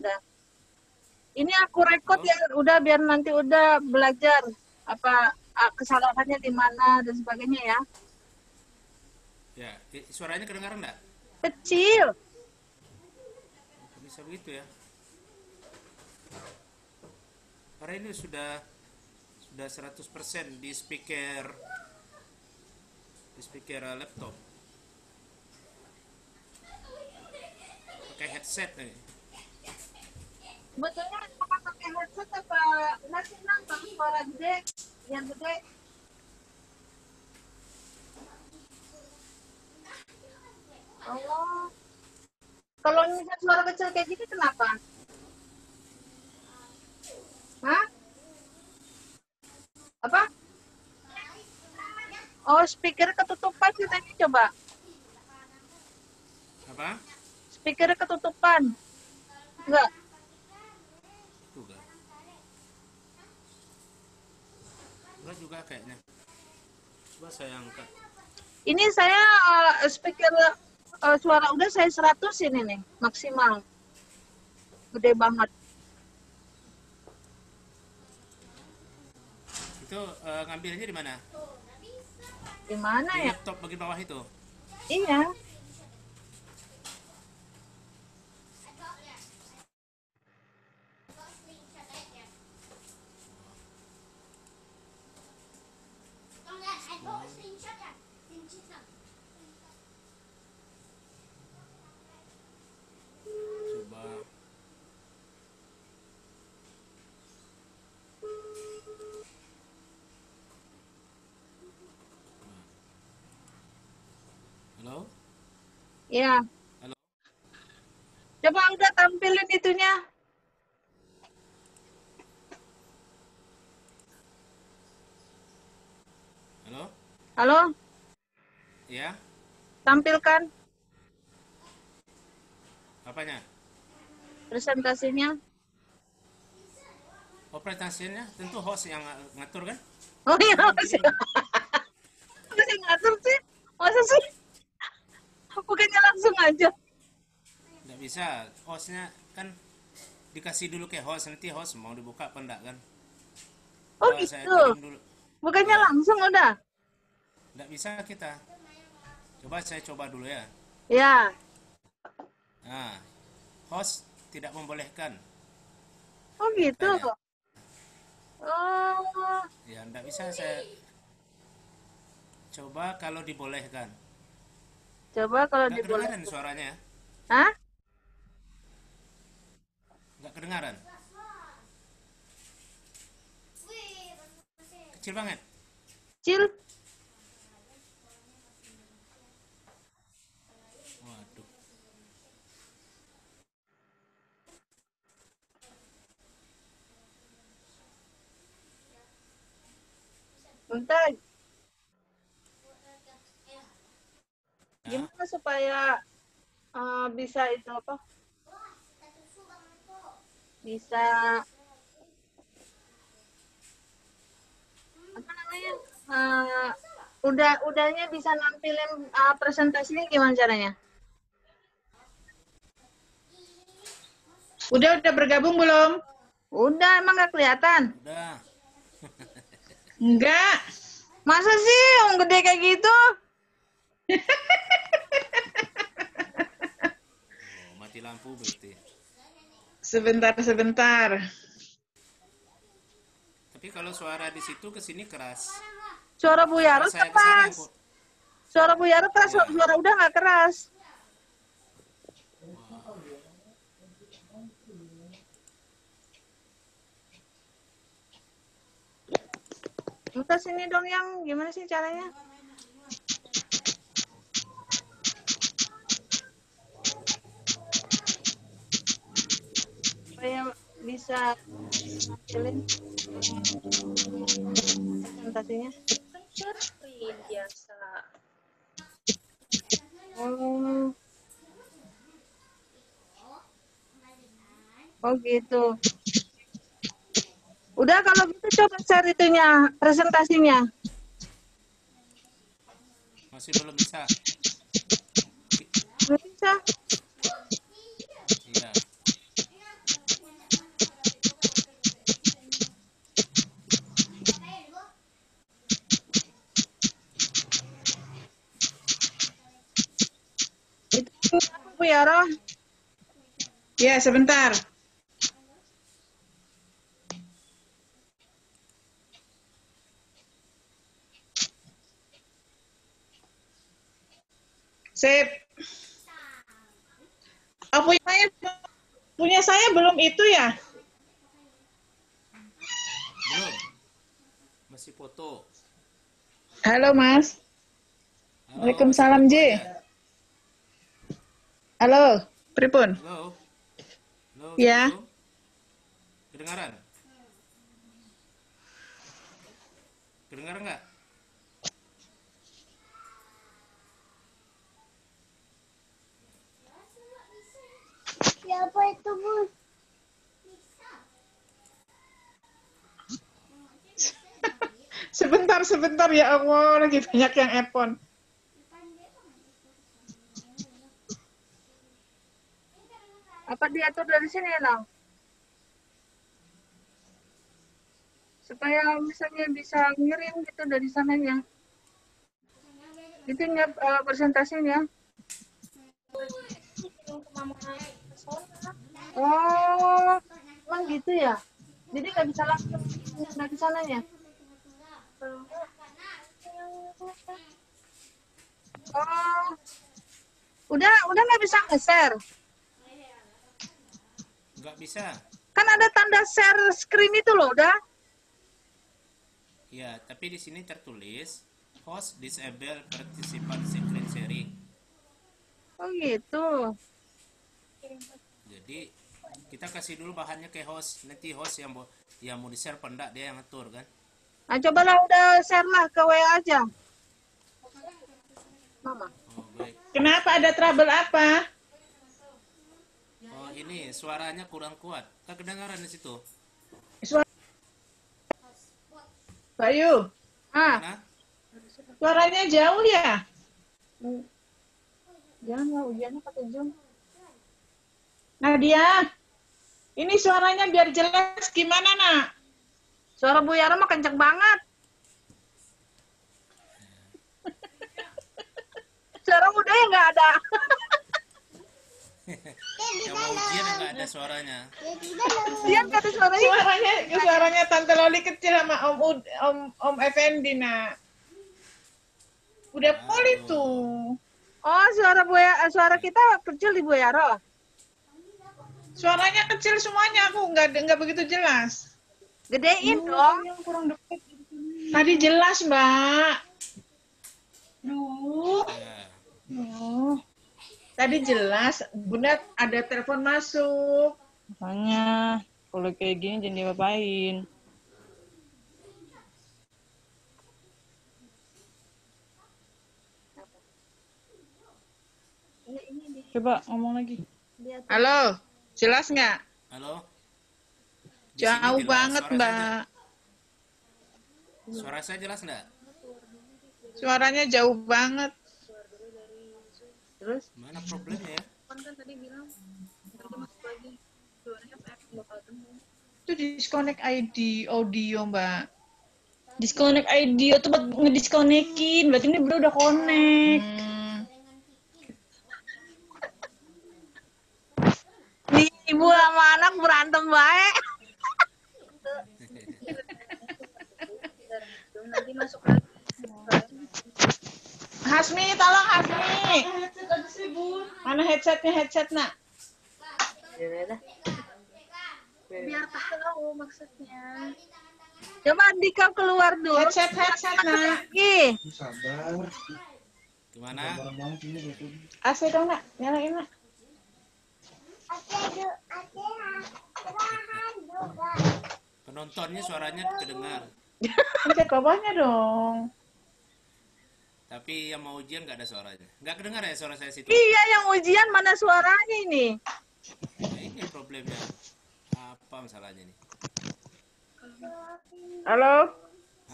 udah. Ini aku rekod ya, udah biar nanti udah belajar apa kesalahannya di mana dan sebagainya ya. Ya, suaranya kedengaran nggak? Kecil. Bisa begitu ya. Karena ini sudah 100% di speaker laptop. Pakai headset nih. Sebetulnya apa pakai headset apa nggak sih Nang? Kalau suara gede, yang gede. Oh, kalau misalnya suara kecil kayak gini kenapa? Hah? Apa? Oh, speaker ketutupan sih tadi coba. Apa? Speaker ketutupan. Enggak. Tuh kan. Enggak juga kayaknya. Coba saya angkat. Ini saya speaker suara udah saya 100 ini nih, maksimal. Gede banget. Itu ngambilnya di mana? Di mana Di ya? laptop bagian bawah itu. Iya. Coba. Halo? Iya. Halo? Coba udah tampilin itunya. Halo? Halo, Ya? tampilkan Apanya? presentasinya. Oh, presentasinya tentu host yang ngatur kan? Oh iya, Ini masih, begini. masih ngatur sih. Masa sih? Bukannya langsung aja. Nggak bisa. Hostnya kan dikasih dulu ke host. Nanti host mau dibuka apa enggak kan? Oh Coba saya gitu. kirim dulu. Bukannya Ya, langsung udah. nggak bisa kita. Coba saya coba dulu ya. Ya. Nah, host tidak membolehkan Oh gitu. katanya. Oh, Ya, nggak bisa saya coba kalau dibolehkan. coba kalau Nggak kedengaran dibolehkan. suaranya. Hah? Nggak kedengaran. Kecil banget. Cil. Waduh. Bentar. Ya. Gimana supaya bisa itu apa? Bisa apa namanya? Eh, udahnya bisa nampilin presentasinya gimana caranya? Udah bergabung belum? Udah, emang gak kelihatan? Udah. Enggak. Masa sih yang gede kayak gitu? Oh, mati lampu berarti. Sebentar. Tapi kalau suara di situ ke sini keras. Suara Bu Suara Yaro saya ke sana yang keras. kok. Suara Bu Yaro keras, Ya. suara udah gak keras. Minta sini dong yang gimana sih caranya? Supaya bisa nampilin presentasinya. Seperti biasa. Oh, oh gitu. Udah kalau gitu coba share itunya, presentasinya. Masih belum bisa. Belum bisa. Iya. Bu Yara. Ya, sebentar. Sip. Oh, punya saya belum itu ya? Belum. Masih foto. Halo, Mas. Halo, masih Waalaikumsalam, foto J. aja. Halo, pripun? Halo. Halo, Ya. Assalamualaikum. Kedengaran? Kedengaran nggak? Siapa itu, Bu? Sebentar ya Allah, lagi banyak yang epon. Apa diatur dari sini ya, Nang? Supaya misalnya bisa ngirim gitu dari sananya. Itu presentasinya. Oh, emang gitu ya? Jadi nggak bisa langsung dari sananya? Oh, udah nggak bisa nge-share. Nggak bisa. Kan ada tanda share screen itu loh, udah. Ya, tapi di sini tertulis host disable participant screen sharing. Oh gitu. Jadi kita kasih dulu bahannya ke host. Nanti host yang mau di-share pendak dia yang ngatur kan. Nah, cobalah udah share lah ke WA aja. Mama. Oh, baik. Kenapa, ada trouble apa? Oh, ini suaranya kurang kuat. Kan kedengaran di situ. Bayu, Ah, Mana? suaranya jauh ya? jangan lah ujiannya pakai Zoom. Nadia, ini suaranya biar jelas gimana, Nak? Suara Bu Yara mah kenceng banget. Suara udah ya nggak ada. Yang mau ujian nggak ada suaranya. Dia nggak ada suaranya. Suaranya Tante Loli kecil sama Om Effendi, Nak. Udah full itu. Oh, suara kita kecil di Bu Yara. Suaranya kecil semuanya, aku nggak begitu jelas. Gedein dong. Yang kurang dekat. Tadi jelas, Mbak. Duh. Ya. Oh. Tadi jelas, Bunda ada telepon masuk. Makanya kalau kayak gini jangan diapa-apain. Coba ngomong lagi. Halo, jelas nggak? Halo. Di sini Jauh jelas. banget, Suara Mbak. Suara saya jelas nggak? Suaranya jauh banget. Terus? Mana problemnya ya? Kan tadi bilang nanti masuk lagi. Suaranya bakal tembus. Itu disconnect ID audio, Mbak. Disconnect ID atau buat ngedisconnectin. Berarti ini udah connect. Nih, ibu sama anak berantem baik. Nanti masuk lagi. Hasmi, tolong Hasmi. Mana headset, Nak? Biar tahu maksudnya. Coba Dika keluar dulu. Headset, Nak. Lagi. Gimana? AC dong, Nak. Nyalain, Nak. Penontonnya suaranya kedengar. Pencet bawahnya dong. Tapi yang mau ujian nggak ada suaranya. Nggak kedengar ya suara saya situ? Iya, yang ujian mana suaranya ini? Nah, ini problemnya. Apa masalahnya nih? Halo?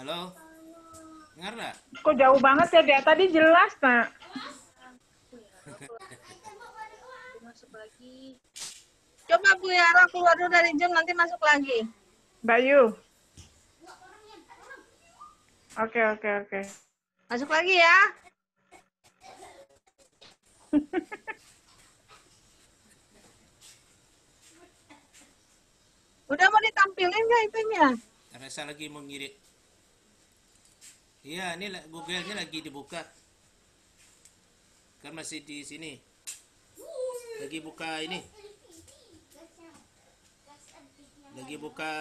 Halo? Dengar nggak? Kok jauh banget ya, Dek? Tadi jelas, Nak. Masuk lagi. Coba Bu Yara keluar dulu dari Zoom, nanti masuk lagi. Bayu. Oke. Masuk lagi ya. ditampilin nggak itunya? Teresa lagi mau ngirim. Iya, ini Google-nya lagi dibuka. Kan masih di sini. Lagi buka ini. Lagi buka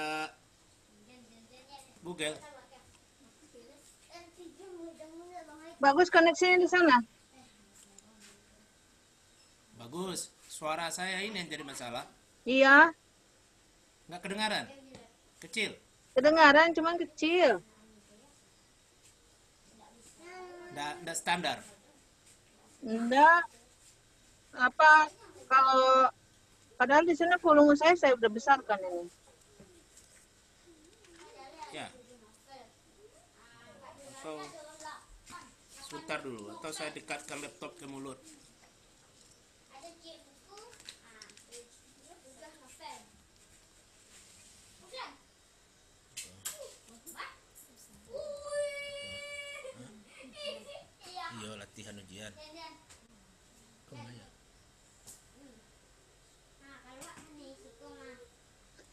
Google. Bagus koneksinya di sana. Bagus. Suara saya ini yang jadi masalah. Iya, Nggak kedengaran. Kecil. kedengaran cuman kecil. Nggak standar. Enggak, apa kalau padahal di sana volume saya udah besarkan ini. Ya. Atau sebentar dulu. Atau saya dekatkan laptop ke mulut. Iya, latihan ujian. Kemana?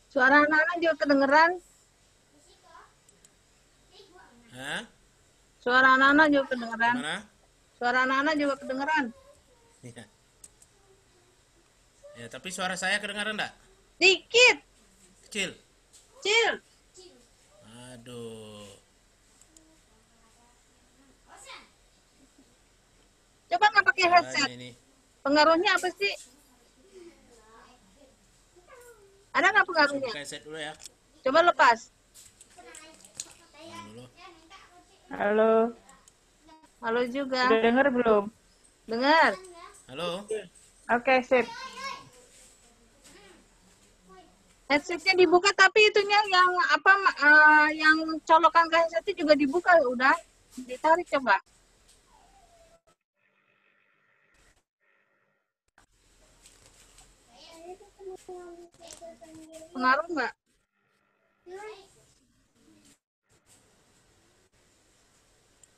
Suara anak-anak juga kedengeran. Hah? Suara anak-anak juga kedengeran. Mana? Suara anak-anak juga kedengeran. Ya. Ya, tapi suara saya kedengaran enggak? Dikit, Kecil. kecil. Aduh. Coba nggak pakai headset. Makanya ini. Pengaruhnya apa sih? Ada nggak Saya pengaruhnya? buka headset dulu ya. Coba lepas. Dulu. Halo, Halo juga. udah denger belum? Dengar. Halo. Oke, sip. Headsetnya dibuka tapi itunya yang apa yang colokan ke headset juga dibuka udah. Ditarik coba. Pengaruh nggak?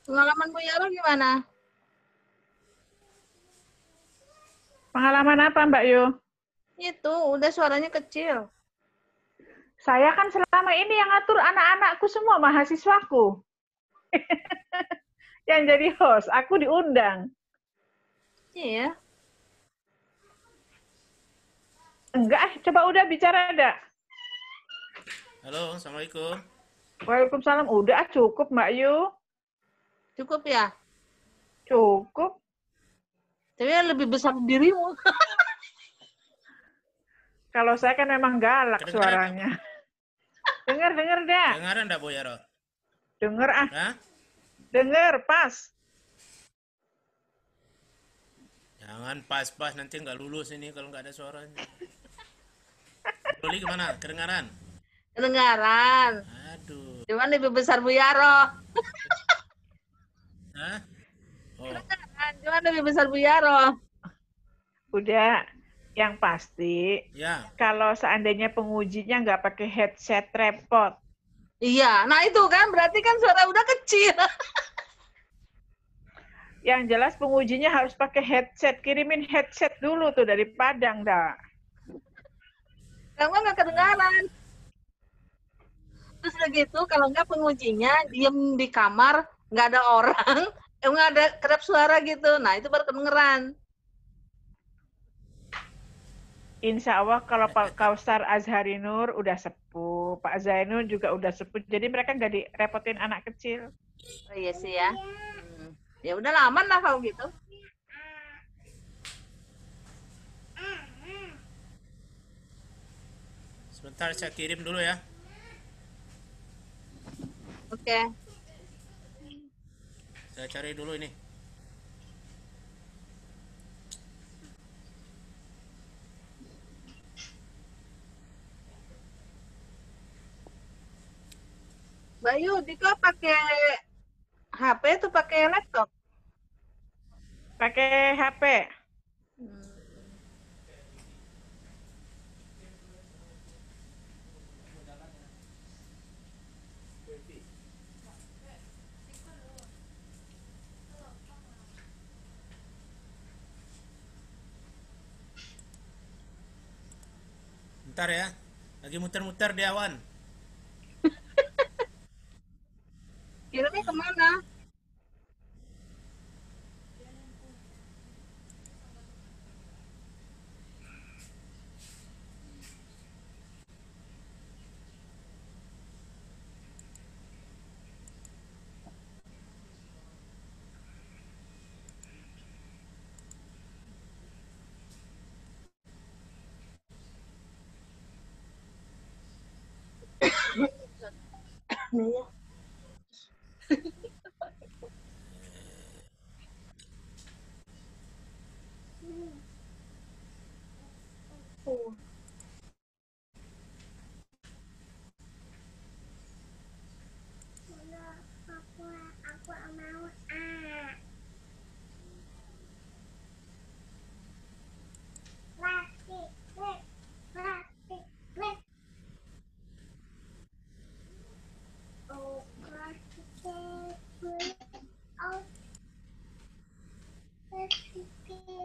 Pengalaman Bu Yaro gimana? Pengalaman apa, Mbak Yu? Itu udah suaranya kecil. Saya kan selama ini yang ngatur anak-anakku semua, mahasiswaku. Yang jadi host, aku diundang. Iya. Enggak, coba udah bicara ada. Halo, assalamualaikum. Waalaikumsalam, udah cukup Mbak Yu. Cukup ya? Cukup. Tapi yang lebih besar dirimu. Kalau saya kan memang galak Kedengeran suaranya. Dengar dah. Dengaran enggak, Bu Yaro? Dengar ah, Hah? dengar pas. Jangan pas-pas, nanti nggak lulus ini kalau nggak ada suaranya. Loli gimana? Kedengaran? Kedengaran. Aduh. Cuman lebih besar Bu Yaro. Hah? Oh, Cuman lebih besar Bu Yaro. Udah, yang pasti ya. kalau seandainya pengujinya nggak pakai headset repot. Iya, nah itu kan berarti kan suara udah kecil. Yang jelas pengujinya harus pakai headset. Kirimin headset dulu tuh dari Padang dah. Kamu nggak kedengaran. Terus udah gitu, kalau nggak pengujinya diem di kamar, nggak ada orang, nggak ada kedap suara gitu. Nah itu baru kedengeran. Insya Allah kalau Pak Kausar Azhari Nur udah sepuh, Pak Zainul juga udah sepuh, jadi mereka nggak direpotin anak kecil. Oh iya sih ya. Ya udah aman lah kalau gitu. Sebentar saya kirim dulu ya. Oke. Saya cari dulu ini. Bayu, Dika pakai HP tuh pakai laptop? Pakai HP. Bentar ya. Lagi muter-muter di awan. kemana? Aku mau plastik, plastik, plastik. Oh, plastik, plastik, oh, plastik, plastik.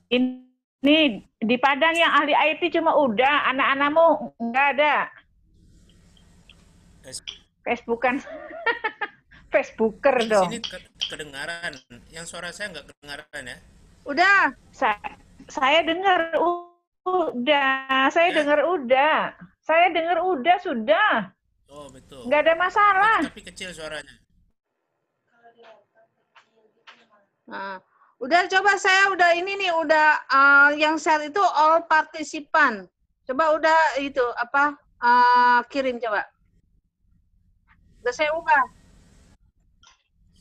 Ini di Padang yang ahli IT cuma udah, anak-anakmu nggak ada. Facebookan. Facebooker Di dong. sini kedengaran. Yang suara saya nggak kedengaran ya? Udah. Saya dengar udah. Saya dengar udah. Saya dengar udah sudah. Oh betul. Nggak ada masalah. Tapi kecil suaranya. Nah, udah coba saya udah ini nih udah yang share itu all partisipan. Coba udah itu apa kirim coba. Udah saya ubah.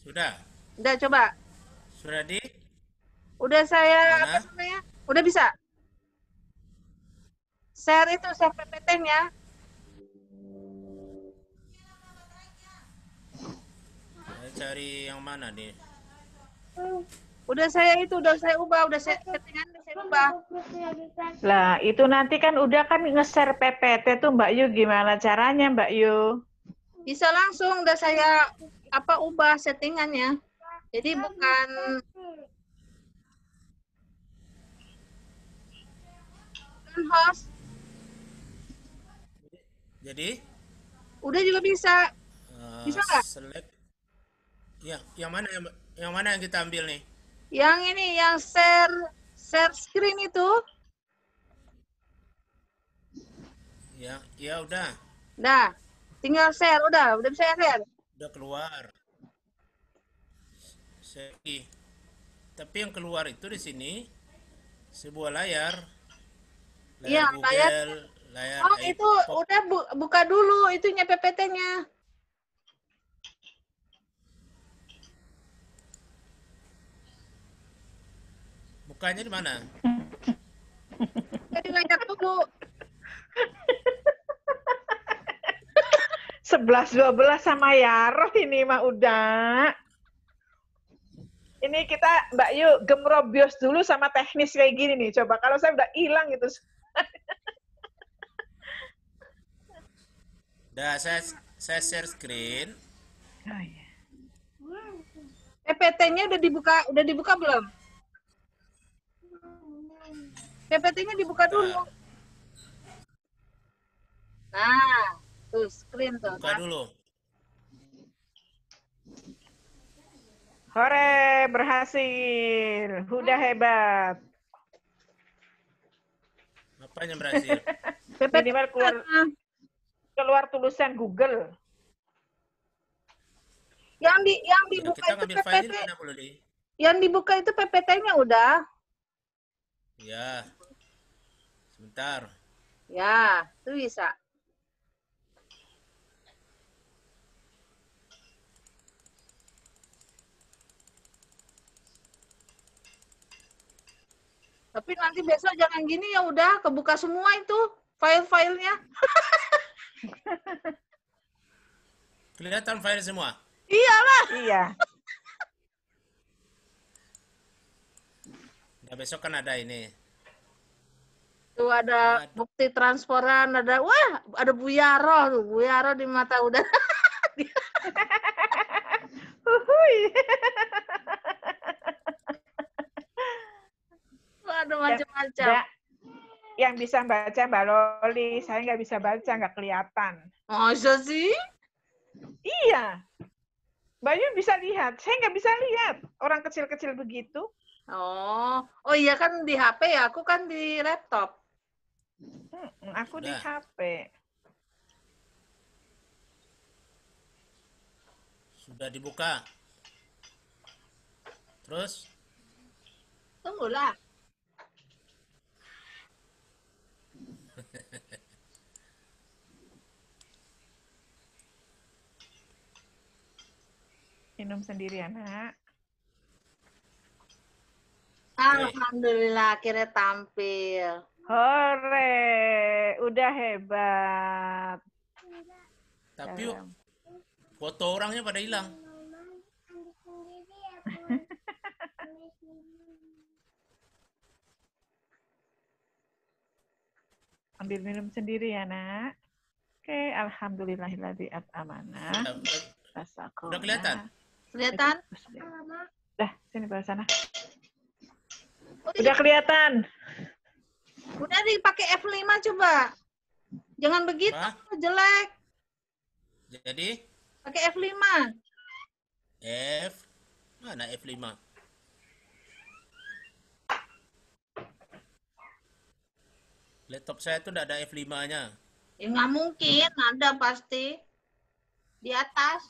Sudah. Udah coba. Sudah di? Udah saya Mana? apa namanya? Udah bisa. Share itu share PPT-nya. Saya cari yang mana nih? Udah saya ubah, udah saya settingan udah saya ubah. Lah, itu nanti kan udah kan nge-share PPT tuh Mbak Yu, gimana caranya Mbak Yu? Bisa langsung udah saya ubah settingannya. Jadi bukan host. Jadi? Udah juga bisa. Bisa nggak? Select. Yang mana yang kita ambil nih? Yang ini yang share screen itu. Ya udah. Nah, tinggal share udah bisa share. Udah keluar. Tapi yang keluar itu di sini sebuah layar. Iya, Google, layar Oh, iPod. itu udah buka dulu itunya PPT-nya. Bukanya di mana? Jadi layar dulu. 11-12 sama Yaro ini mah udah. Ini kita Mbak Yu gemrobios dulu sama teknis kayak gini nih. Coba kalau saya udah hilang gitu. Udah saya share screen. Oh, iya. PPT-nya udah dibuka belum? PPT-nya dibuka dulu. Nah, tuh screen tuh. Buka dulu. Hore, berhasil. Udah hebat. Apanya berhasil? Minimal keluar tulisan Google. Yang Udah, dibuka kita itu ngambil file di PPT. mana dulu di? Yang dibuka itu PPT-nya udah. Ya. Sebentar. Ya, itu bisa. Tapi nanti besok jangan gini ya udah kebuka semua itu file-filenya. Kelihatan file semua? Iyalah. Iya. Nah, besok kan ada ini. Tuh ada bukti transferan, ada ada Buyaro tuh, Buyaro di mata udah. Ada macam-macam. yang bisa baca Mbak Loli. Saya nggak bisa baca, nggak kelihatan. Masa sih? Iya. Bayu bisa lihat. Saya nggak bisa lihat. Orang kecil-kecil begitu. Oh iya kan di HP ya, aku kan di laptop. Aku di Sudah. HP. Sudah dibuka. Terus? Tunggulah. Minum sendiri ya, Nak. Alhamdulillah akhirnya tampil. Hore, udah hebat. Tapi Dalam. foto orangnya pada hilang. Ambil minum sendiri ya, Nak. Oke, alhamdulillahilladzi at'amana. Udah kelihatan? Kelihatan? Dah, sini bawah sana. Oh, Udah kelihatan. udah dipakai F5 coba. Jangan begitu, Apa? jelek. Jadi Pakai F5. mana F5? Laptop saya tuh udah ada F5-nya. Ya nggak mungkin, ada pasti. Di atas.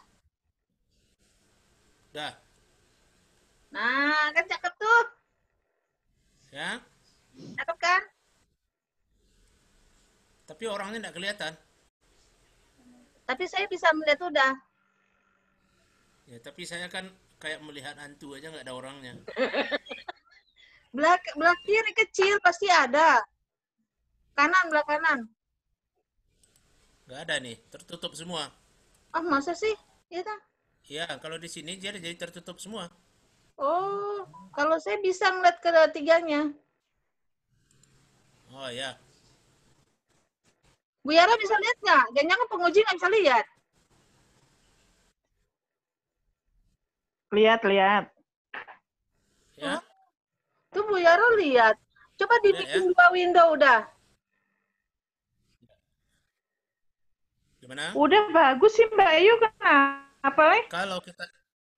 Dah, Nah, kan cakep tuh. ya. Cakep kan? Tapi orangnya nggak kelihatan. Tapi saya bisa melihat udah. Ya, tapi saya kan kayak melihat hantu aja nggak ada orangnya. Belah kiri kecil pasti ada. Kanan, belah kanan. Nggak ada nih, tertutup semua. Oh, masa sih? Iya tak? Ya, kalau di sini dia jadi tertutup semua. Oh, kalau saya bisa ngeliat ketiganya. Oh ya, Bu Yara bisa lihat nggak? Jangan-jangan penguji nggak bisa lihat. Lihat. ya. Tuh Bu Yara lihat. Coba dibikin 2 window udah. Gimana? Udah bagus sih Mbak Ayu, kenapa leh? Kalau kita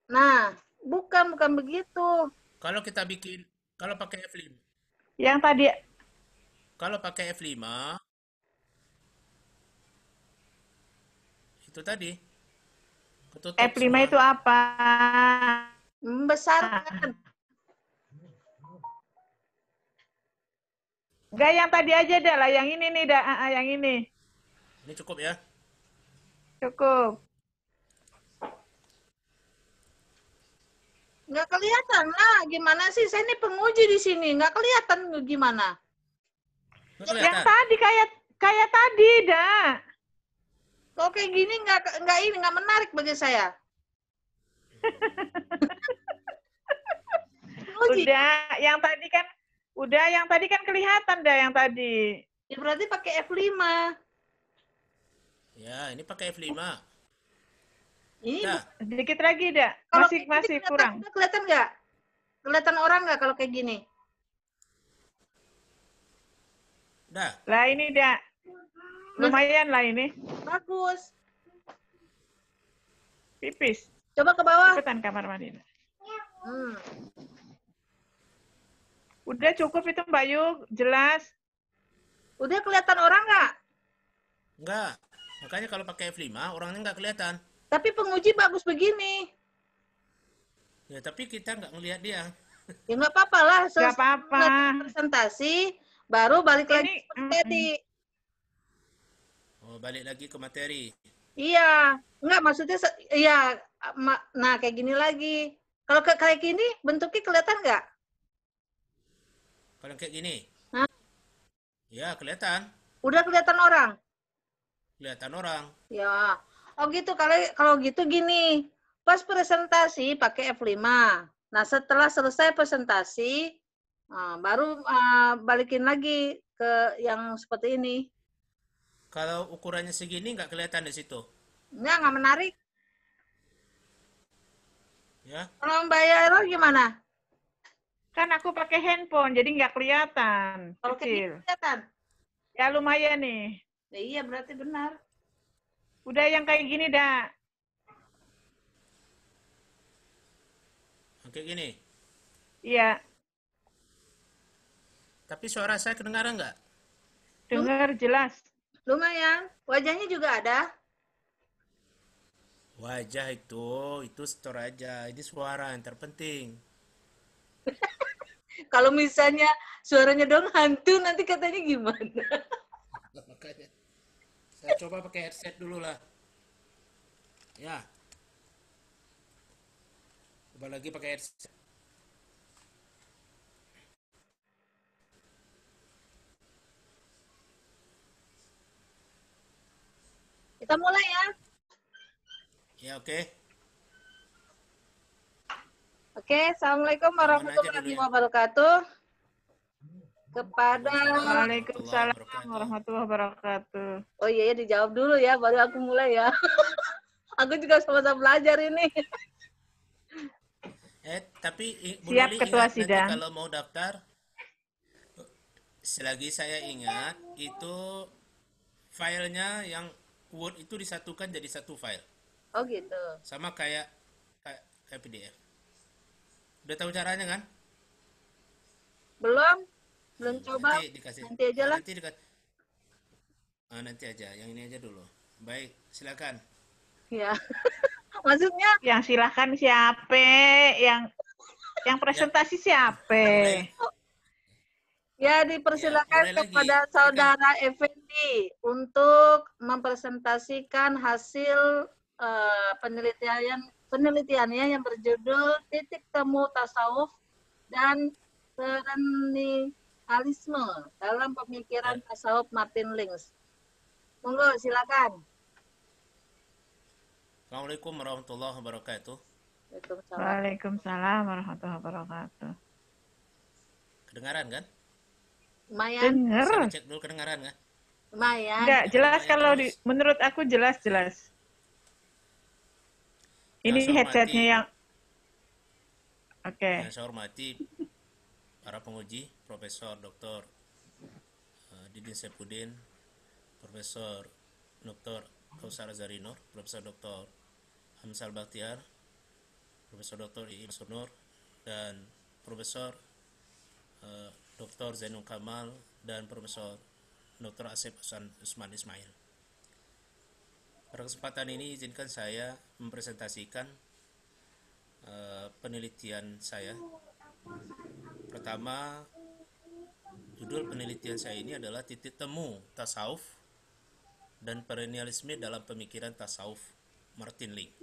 Nah, bukan begitu. kalau kita bikin kalau pakai F5, Yang tadi kalau pakai F5 itu tadi ketutup F5 semua. itu apa? Membesarkan. Enggak, yang tadi aja dah lah, yang ini nih dah, yang ini. Ini cukup ya. Cukup. Nggak kelihatan lah. Gimana sih? Saya ini penguji di sini. Nggak kelihatan gimana. Nggak Yang kelihatan. tadi kayak tadi dah. Kalau kayak gini nggak menarik bagi saya. Penguji. Yang tadi kan kelihatan dah yang tadi. Ya berarti pakai F5. Ya, ini pakai F5. Ini Dah, Dikit lagi dah. kalau Masih kayak gini kurang. Kelihatan nggak? Kelihatan orang nggak kalau kayak gini? dah. Lah ini dah. Lumayan lah ini. Bagus. Pipis. Coba ke bawah. Cepetan kamar mandi. Hmm. Udah cukup itu Mbak Yu, jelas. Udah kelihatan orang nggak? Enggak. Makanya kalau pakai F5 orangnya nggak kelihatan. Tapi penguji bagus begini. Ya, tapi kita nggak ngelihat dia. Ya nggak apa-apa lah. Nggak apa-apa. Presentasi, baru balik lagi Ini, ke materi. Oh, balik lagi ke materi. Iya. Nggak, maksudnya, iya. Nah, kayak gini lagi. Kalau kayak gini, bentuknya kelihatan nggak? Kalau kayak gini. Hah? Ya, kelihatan. Udah kelihatan orang? Kelihatan orang. Ya. Oh gitu, kalau gitu gini. Pas presentasi pakai F5. Nah, setelah selesai presentasi, baru balikin lagi ke yang seperti ini. Kalau ukurannya segini nggak kelihatan di situ. Nggak menarik. Ya. Kalau Mbak Yara gimana? Kan aku pakai handphone, jadi nggak kelihatan. Kalau kayak gini Kecil. kelihatan? Ya lumayan nih. Ya, iya berarti benar. Udah yang kayak gini dah. Oke gini. Iya, Tapi suara saya kedengaran nggak? dengar jelas. Lumayan. Wajahnya juga ada. Wajah itu store aja. Ini suara yang terpenting. Kalau misalnya suaranya dong hantu, nanti katanya gimana? Makanya saya coba pakai headset dulu lah. Ya. Coba lagi pakai headset. Kita mulai ya. Ya oke. Oke, Assalamualaikum warahmatullahi wabarakatuh. Kepada Waalaikumsalam warahmatullahi wabarakatuh. Oh iya ya, dijawab dulu ya, baru aku mulai ya. Aku juga sama-sama belajar ini. Tapi Bu Siap, Loli Ketua ingat nanti Sidang. kalau mau daftar, selagi saya ingat itu filenya yang Word itu disatukan jadi satu file, Oh gitu. sama kayak PDF. Udah tahu caranya kan? Belum? Belum coba? Nanti dikasih. Nanti aja lah. Nanti aja. Yang ini aja dulu. Baik, silakan. Ya. Maksudnya Yang silahkan siapa? Yang presentasi siapa? ya dipersilakan Ya, mulai kepada lagi. Saudara Effendi untuk mempresentasikan hasil penelitiannya yang berjudul Titik Temu Tasawuf dan Perennialisme dalam Pemikiran Tasawuf Martin Lings. Monggo, silakan. Assalamualaikum warahmatullahi wabarakatuh. Waalaikumsalam. Waalaikumsalam warahmatullahi wabarakatuh. Kedengaran kan? Lumayan, Saya Dengar. cek dulu kedengaran kan? lumayan. Enggak, jelas Lumayan kalau terus. menurut aku jelas. Ini Yang saya headsetnya hormati- yang Oke. Yang saya hormati para penguji, Profesor Dr. Didin Sepudin, Profesor Dr. Kausar Azharinur, Profesor Dr. Hamsal Bakhtiar, Profesor Dr. Iim Sunur, dan Profesor Dr. Zainul Kamal, dan Profesor Dr. Asep Usman Ismail. Pada kesempatan ini izinkan saya mempresentasikan penelitian saya. Pertama, judul penelitian saya ini adalah Titik Temu Tasawuf dan Perennialisme dalam Pemikiran Tasawuf Martin Lings.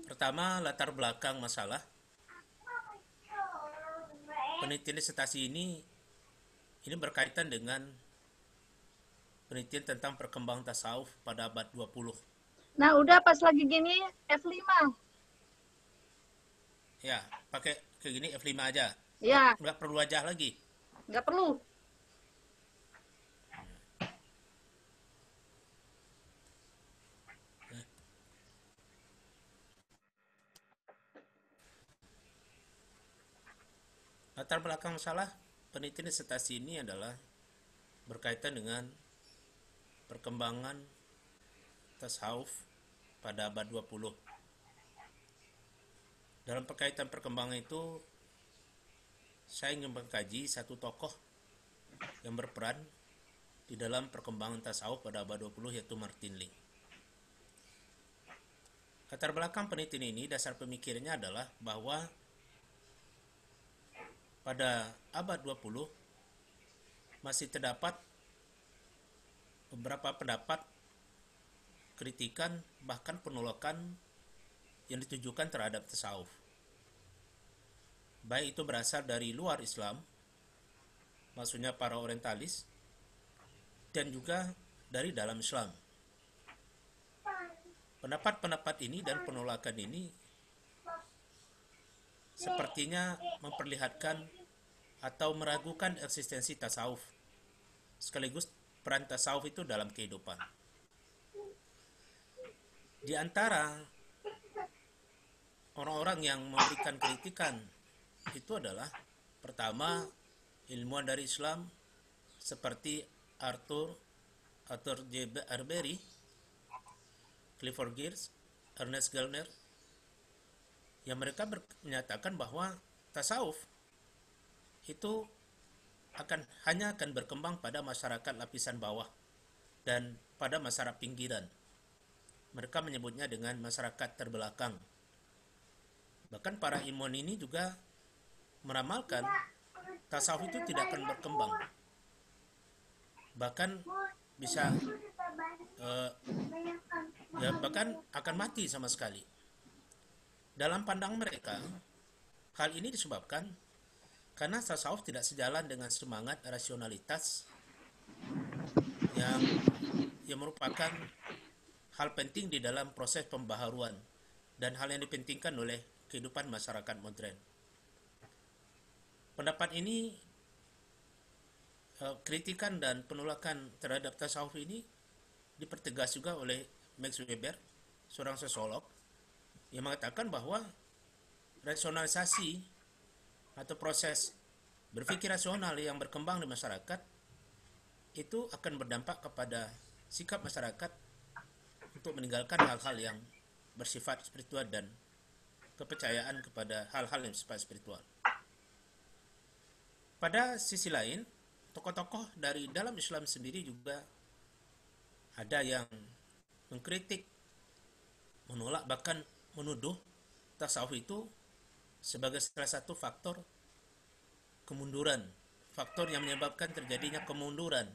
Pertama, latar belakang masalah. Penelitian disertasi ini berkaitan dengan penelitian tentang perkembangan tasawuf pada abad 20. Nah, udah pas lagi gini F5. Ya, pakai kayak gini F5 aja. Ya, Nggak perlu wajah lagi. nggak perlu. Latar belakang masalah penelitian disertasi ini adalah berkaitan dengan perkembangan tasawuf pada abad 20. Dalam perkaitan perkembangan itu, saya ingin mengkaji satu tokoh yang berperan di dalam perkembangan tasawuf pada abad 20, yaitu Martin Lings. Latar belakang penelitian ini, dasar pemikirannya adalah bahwa pada abad 20 masih terdapat beberapa pendapat, kritikan, bahkan penolakan yang ditujukan terhadap tasawuf. Baik itu berasal dari luar Islam, maksudnya para orientalis, dan juga dari dalam Islam. Pendapat-pendapat ini dan penolakan ini sepertinya memperlihatkan atau meragukan eksistensi tasawuf, sekaligus peran tasawuf itu dalam kehidupan. Di antara orang-orang yang memberikan kritikan itu adalah pertama ilmuwan dari Islam seperti Arthur J. Arbery, Clifford Geertz, Ernest Gellner, yang mereka menyatakan bahwa tasawuf itu hanya akan berkembang pada masyarakat lapisan bawah dan pada masyarakat pinggiran. Mereka menyebutnya dengan masyarakat terbelakang. Bahkan para ilmuwan ini juga meramalkan tasawuf itu tidak akan berkembang. Bahkan bisa bahkan akan mati sama sekali. Dalam pandang mereka, hal ini disebabkan karena tasawuf tidak sejalan dengan semangat rasionalitas yang merupakan hal penting di dalam proses pembaharuan dan hal yang dipentingkan oleh kehidupan masyarakat modern. Pendapat ini, kritikan dan penolakan terhadap tasawuf ini dipertegas juga oleh Max Weber, seorang sosiolog, yang mengatakan bahwa rasionalisasi atau proses berpikir rasional yang berkembang di masyarakat itu akan berdampak kepada sikap masyarakat untuk meninggalkan hal-hal yang bersifat spiritual dan kepercayaan kepada hal-hal yang bersifat spiritual. Pada sisi lain, tokoh-tokoh dari dalam Islam sendiri juga ada yang mengkritik, menolak, bahkan menuduh tasawuf itu sebagai salah satu faktor kemunduran, faktor yang menyebabkan terjadinya kemunduran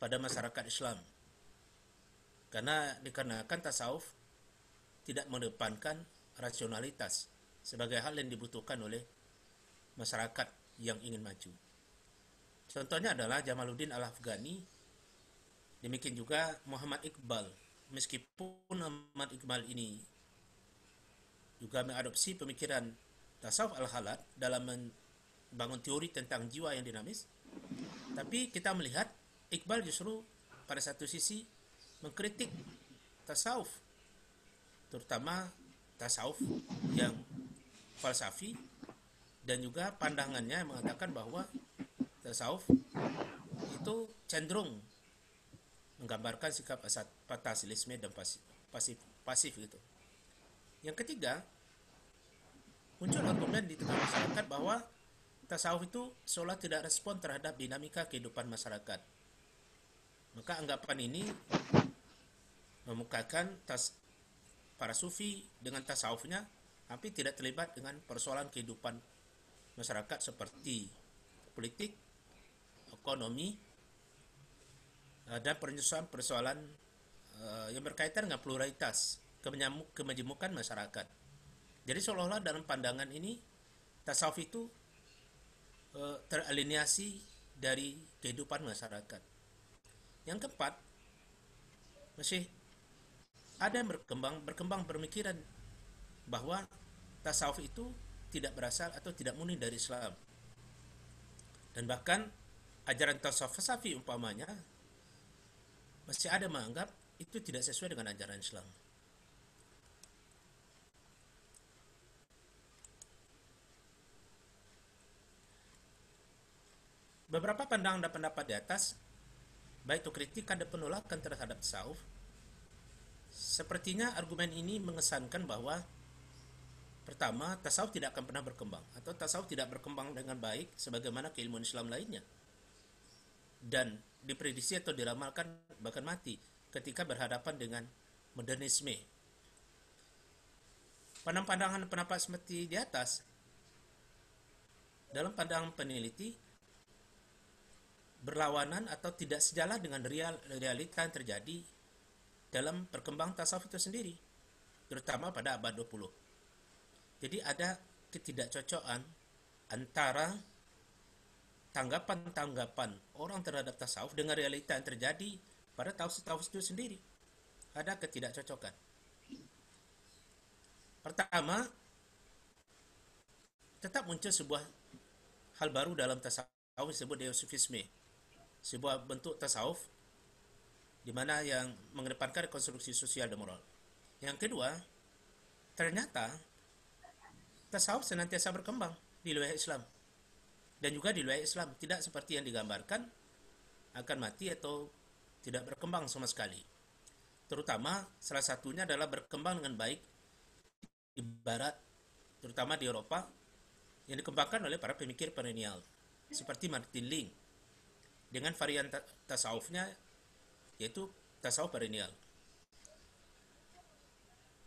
pada masyarakat Islam. Dikarenakan tasawuf tidak mengedepankan rasionalitas sebagai hal yang dibutuhkan oleh masyarakat yang ingin maju. Contohnya adalah Jamaluddin Al-Afghani, demikian juga Muhammad Iqbal. Meskipun Muhammad Iqbal ini juga mengadopsi pemikiran tasawuf al-halat dalam membangun teori tentang jiwa yang dinamis, tapi kita melihat Iqbal justru pada satu sisi mengkritik tasawuf, terutama tasawuf yang falsafi, dan juga pandangannya mengatakan bahwa tasawuf itu cenderung menggambarkan sikap fatalisme dan pasif gitu. Yang ketiga, muncul argumen di tengah masyarakat bahwa tasawuf itu seolah tidak respon terhadap dinamika kehidupan masyarakat. Maka anggapan ini memukakan para sufi dengan tasawufnya hampir tidak terlibat dengan persoalan kehidupan masyarakat seperti politik, ekonomi, dan persoalan yang berkaitan dengan pluralitas, kemajemukan masyarakat. Jadi seolah-olah dalam pandangan ini tasawuf itu teraliniasi dari kehidupan masyarakat. Yang keempat, masih ada yang berkembang pemikiran bahwa tasawuf itu tidak berasal atau tidak murni dari Islam. Dan bahkan ajaran tasawuf falsafi umpamanya masih ada menganggap itu tidak sesuai dengan ajaran Islam. Beberapa pandangan dan pendapat di atas, baik itu kritikan dan penolakan terhadap tasawuf, sepertinya argumen ini mengesankan bahwa pertama, tasawuf tidak akan pernah berkembang, atau tasawuf tidak berkembang dengan baik sebagaimana keilmuan Islam lainnya, dan diprediksi atau diramalkan bahkan mati ketika berhadapan dengan modernisme. Pandangan pendapat seperti di atas, dalam pandangan peneliti, berlawanan atau tidak sejalan dengan realita yang terjadi dalam perkembangan tasawuf itu sendiri, terutama pada abad 20. Jadi ada ketidakcocokan antara tanggapan-tanggapan orang terhadap tasawuf dengan realita yang terjadi pada tasawuf itu sendiri. Ada ketidakcocokan. Pertama, tetap muncul sebuah hal baru dalam tasawuf disebut Theosophisme, sebuah bentuk tasawuf di mana yang mengedepankan rekonstruksi sosial dan moral. Yang kedua, ternyata tasawuf senantiasa berkembang di luar Islam, dan juga di luar Islam tidak seperti yang digambarkan akan mati atau tidak berkembang sama sekali. Terutama salah satunya adalah berkembang dengan baik di barat, terutama di Eropa, yang dikembangkan oleh para pemikir perennial seperti Martin Link dengan varian tasawufnya yaitu tasawuf perennial.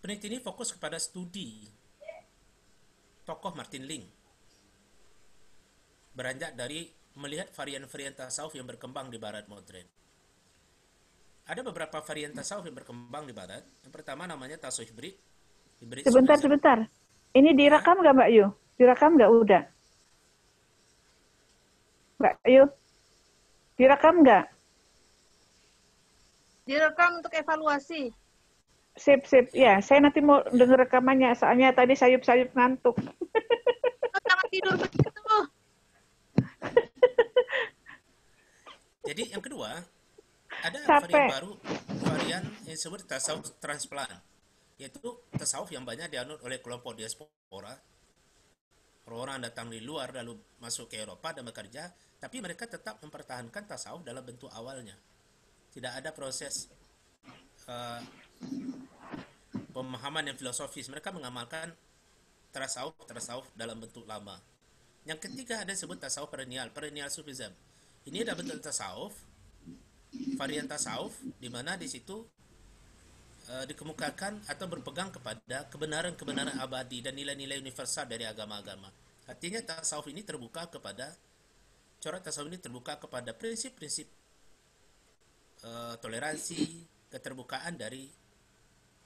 Peneliti ini fokus kepada studi tokoh Martin Link, beranjak dari melihat varian-varian tasawuf yang berkembang di barat modern. Ada beberapa varian tasawuf yang berkembang di barat. Yang pertama namanya tasawuf hibrid. Sebentar. Ini direkam nggak Mbak Yu? Direkam nggak udah? Mbak Yu, direkam nggak? Direkam untuk evaluasi. Sip. Ya, saya nanti mau denger rekamannya. Soalnya tadi sayup-sayup ngantuk. Oh, jangan tidur begitu. Jadi yang kedua, ada Capek. varian baru, varian yang disebut tasawuf transplant, yaitu tasawuf yang banyak dianut oleh kelompok diaspora. Orang-orang datang di luar lalu masuk ke Eropa dan bekerja, tapi mereka tetap mempertahankan tasawuf dalam bentuk awalnya. Tidak ada proses pemahaman yang filosofis. Mereka mengamalkan tasawuf dalam bentuk lama. Yang ketiga ada disebut tasawuf perennial Sufism. Ini adalah bentuk tasawuf, varian tasawuf, di mana di situ dikemukakan atau berpegang kepada kebenaran-kebenaran abadi dan nilai-nilai universal dari agama-agama. Artinya tasawuf ini terbuka kepada prinsip-prinsip toleransi, keterbukaan dari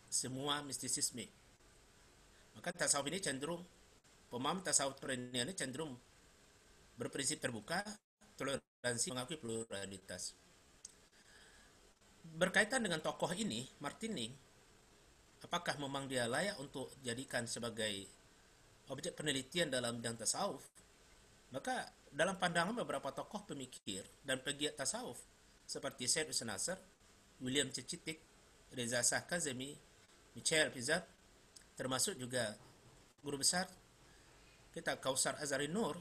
semua mistisisme. Maka tasawuf ini pemahaman tasawuf perennial ini cenderung berprinsip terbuka, toleransi, mengakui pluralitas. Berkaitan dengan tokoh ini, Martin Link, apakah memang dia layak untuk dijadikan sebagai objek penelitian dalam bidang tasawuf? Maka dalam pandangan beberapa tokoh pemikir dan pegiat tasawuf seperti Syed Hussein Nasr, William Cicitik, Reza Shah Kazemi, Michael Pizat, termasuk juga guru besar kita Kausar Azhari Nur,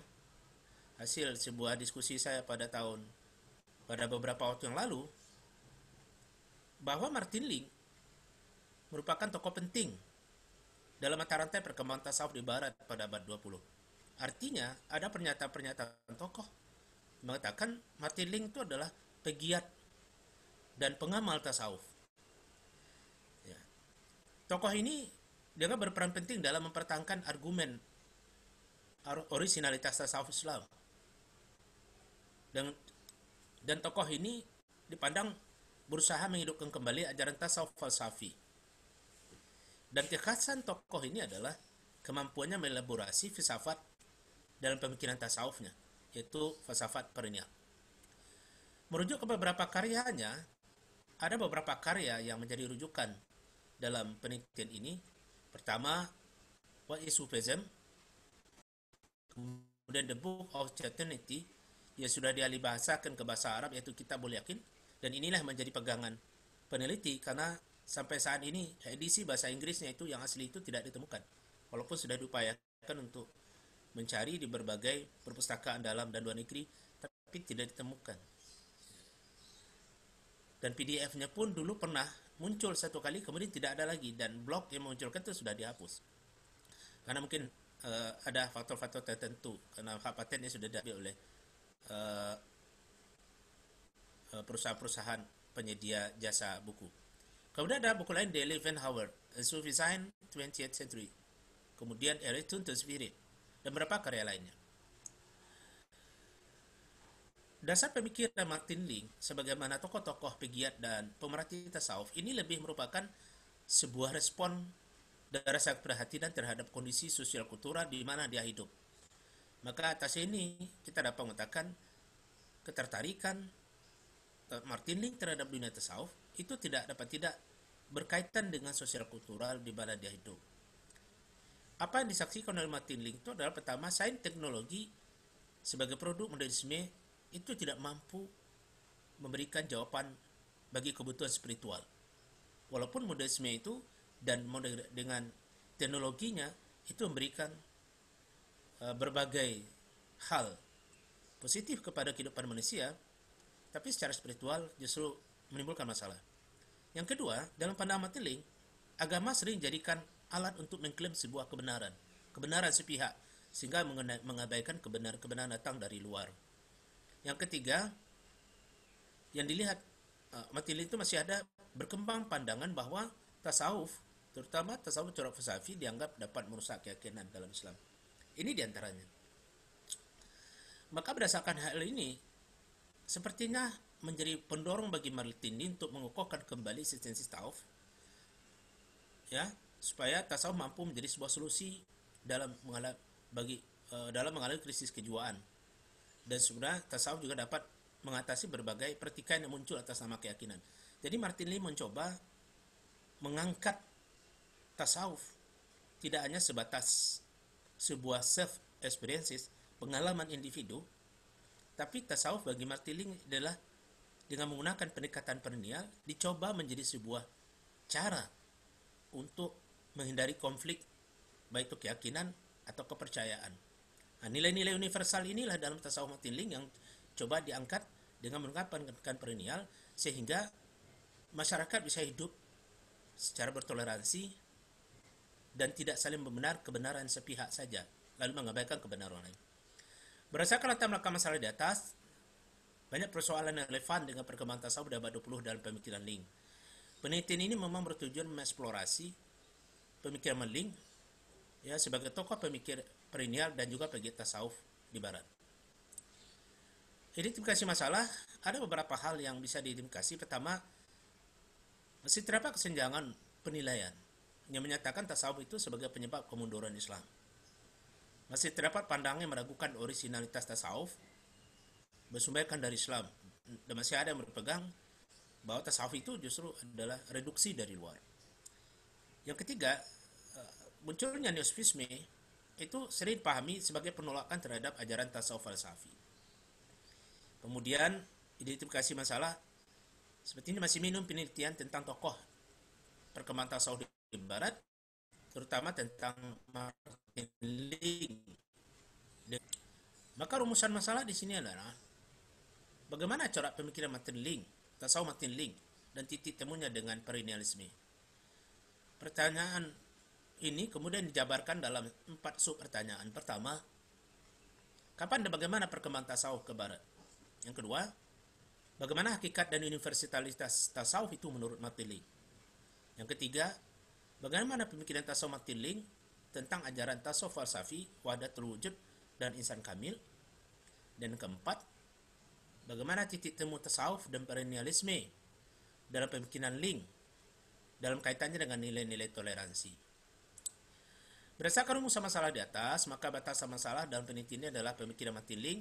hasil sebuah diskusi saya pada beberapa waktu yang lalu, bahwa Martin Link merupakan tokoh penting dalam mata rantai perkembangan tasawuf di barat pada abad 20. Artinya, ada pernyataan tokoh mengatakan Martin Link itu adalah pegiat dan pengamal tasawuf. Ya. Tokoh ini dianggap berperan penting dalam mempertahankan argumen originalitas tasawuf Islam. Dan tokoh ini dipandang berusaha menghidupkan kembali ajaran tasawuf falsafi. Dan kekhasan tokoh ini adalah kemampuannya melaborasi filsafat dalam pemikiran tasawufnya, yaitu filsafat perennial. Merujuk ke beberapa karyanya, ada beberapa karya yang menjadi rujukan dalam penelitian ini. Pertama, What is Sufism? Kemudian The Book of Eternity, yang sudah dialih bahasakan ke bahasa Arab, yaitu Kitabul Yakin. Dan inilah menjadi pegangan peneliti karena sampai saat ini edisi bahasa Inggrisnya itu yang asli itu tidak ditemukan. Walaupun sudah diupayakan untuk mencari di berbagai perpustakaan dalam dan luar negeri, tapi tidak ditemukan. Dan PDF-nya pun dulu pernah muncul satu kali, kemudian tidak ada lagi, dan blog yang memunculkan itu sudah dihapus. Karena mungkin ada faktor-faktor tertentu, karena hak patennya sudah diambil oleh perusahaan-perusahaan penyedia jasa buku. Kemudian ada buku lain, Daily Van Howard, A Sufism 20th Century, kemudian A Return to Spirit, dan beberapa karya lainnya. Dasar pemikiran Martin Link sebagaimana tokoh-tokoh pegiat dan pemerhati tasawuf ini lebih merupakan sebuah respon dari rasa perhatian terhadap kondisi sosial kultural di mana dia hidup. Maka atas ini kita dapat mengatakan ketertarikan Martin Link terhadap dunia tasawuf itu tidak berkaitan dengan sosial kultural di mana dia hidup. Apa yang disaksikan oleh Martin Link itu adalah pertama, sains teknologi sebagai produk modernisme itu tidak mampu memberikan jawaban bagi kebutuhan spiritual. Walaupun modernisme itu dan dengan teknologinya itu memberikan berbagai hal positif kepada kehidupan manusia, tapi secara spiritual justru menimbulkan masalah. Yang kedua, dalam pandangan Martin, agama sering dijadikan alat untuk mengklaim sebuah kebenaran sepihak, sehingga mengabaikan kebenaran datang dari luar. Yang ketiga, yang dilihat Martin itu masih ada berkembang pandangan bahwa tasawuf, terutama tasawuf corak falsafi, dianggap dapat merusak keyakinan dalam Islam. Ini diantaranya. Maka berdasarkan hal ini, sepertinya menjadi pendorong bagi Martin untuk mengukuhkan kembali eksistensi tasawuf, ya, supaya tasawuf mampu menjadi sebuah solusi dalam mengalami krisis kejiwaan. Dan sebenarnya tasawuf juga dapat mengatasi berbagai pertikaian yang muncul atas nama keyakinan. Jadi Martin Lee mencoba mengangkat tasawuf tidak hanya sebatas sebuah self experiences, pengalaman individu, tapi tasawuf bagi Martin Lee adalah dengan menggunakan pendekatan perennial dicoba menjadi sebuah cara untuk menghindari konflik, baik itu keyakinan atau kepercayaan. Nah, nilai-nilai universal inilah dalam tasawuf Martin Lee yang coba diangkat dengan menggunakan pendekatan perennial sehingga masyarakat bisa hidup secara bertoleransi dan tidak saling membenar kebenaran sepihak saja, lalu mengabaikan kebenaran lain. Berdasarkan latar belakang masalah di atas, banyak persoalan yang relevan dengan perkembangan tasawuf di abad 20 dalam pemikiran Ling. Penelitian ini memang bertujuan mengeksplorasi pemikiran Ling ya, sebagai tokoh pemikir perennial dan juga pegiat tasawuf di barat. Identifikasi masalah, ada beberapa hal yang bisa diidentifikasi. Pertama, masih terdapat kesenjangan penilaian yang menyatakan tasawuf itu sebagai penyebab kemunduran Islam. Masih terdapat pandangan yang meragukan orisinalitas tasawuf bersumberkan dari Islam, dan masih ada yang berpegang bahwa tasawuf itu justru adalah reduksi dari luar. Yang ketiga, munculnya neosufisme itu sering dipahami sebagai penolakan terhadap ajaran tasawuf falsafi. Kemudian identifikasi masalah seperti ini masih minim penelitian tentang tokoh perkembangan tasawuf di barat, terutama tentang Martin Ling. Maka rumusan masalah di sini adalah bagaimana corak pemikiran Martin Ling, tasawuf Martin Ling, dan titik temunya dengan perennialisme. Pertanyaan ini kemudian dijabarkan dalam 4 sub-pertanyaan. Pertama, kapan dan bagaimana perkembangan tasawuf ke barat? Yang kedua, bagaimana hakikat dan universalitas tasawuf itu menurut Martin Ling? Yang ketiga, bagaimana pemikiran tasawuf Martin Ling tentang ajaran tasawuf falsafi, wahdatul wujud, dan insan kamil? Dan keempat, bagaimana titik temu tasawuf dan perennialisme dalam pemikiran Ling dalam kaitannya dengan nilai-nilai toleransi? Berdasarkan rumusan masalah di atas, maka batasan masalah dalam penelitian ini adalah pemikiran Martin Ling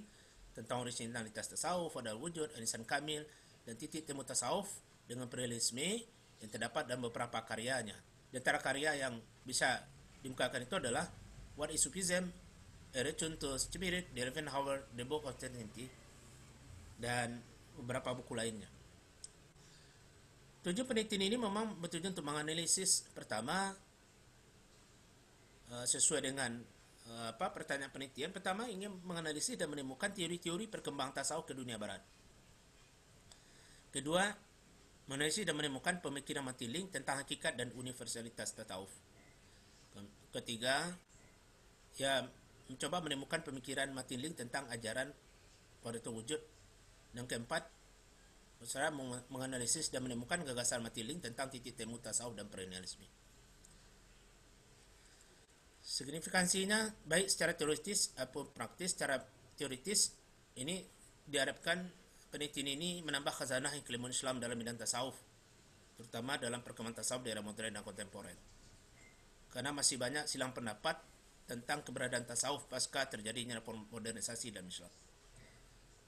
tentang originalitas tasawuf, wahdatul wujud, insan kamil, dan titik temu tasawuf dengan perennialisme yang terdapat dalam beberapa karyanya. Di antara karya yang bisa dimukakan itu adalah What is Sufism, A Return to Spirit, The Eleven Hour, The Book of Eternity, dan beberapa buku lainnya. Tujuan penelitian ini memang bertujuan untuk menganalisis pertama sesuai dengan pertanyaan penelitian. Pertama, ingin menganalisis dan menemukan teori-teori perkembangan tasawuf ke dunia barat. Kedua, menganalisis dan menemukan pemikiran Martin Ling tentang hakikat dan universalitas tasawuf. Ketiga, mencoba menemukan pemikiran Martin Ling tentang ajaran wahdatul wujud. Yang keempat, saya menganalisis dan menemukan gagasan Martin Ling tentang titik temu tasawuf dan perennialisme. Signifikansinya baik secara teoritis ataupun praktis. Secara teoritis ini diharapkan penelitian ini menambah khazanah ilmu Islam dalam bidang tasawuf, terutama dalam perkembangan tasawuf di era modern dan kontemporer. Karena masih banyak silang pendapat tentang keberadaan tasawuf pasca terjadinya modernisasi dalam Islam.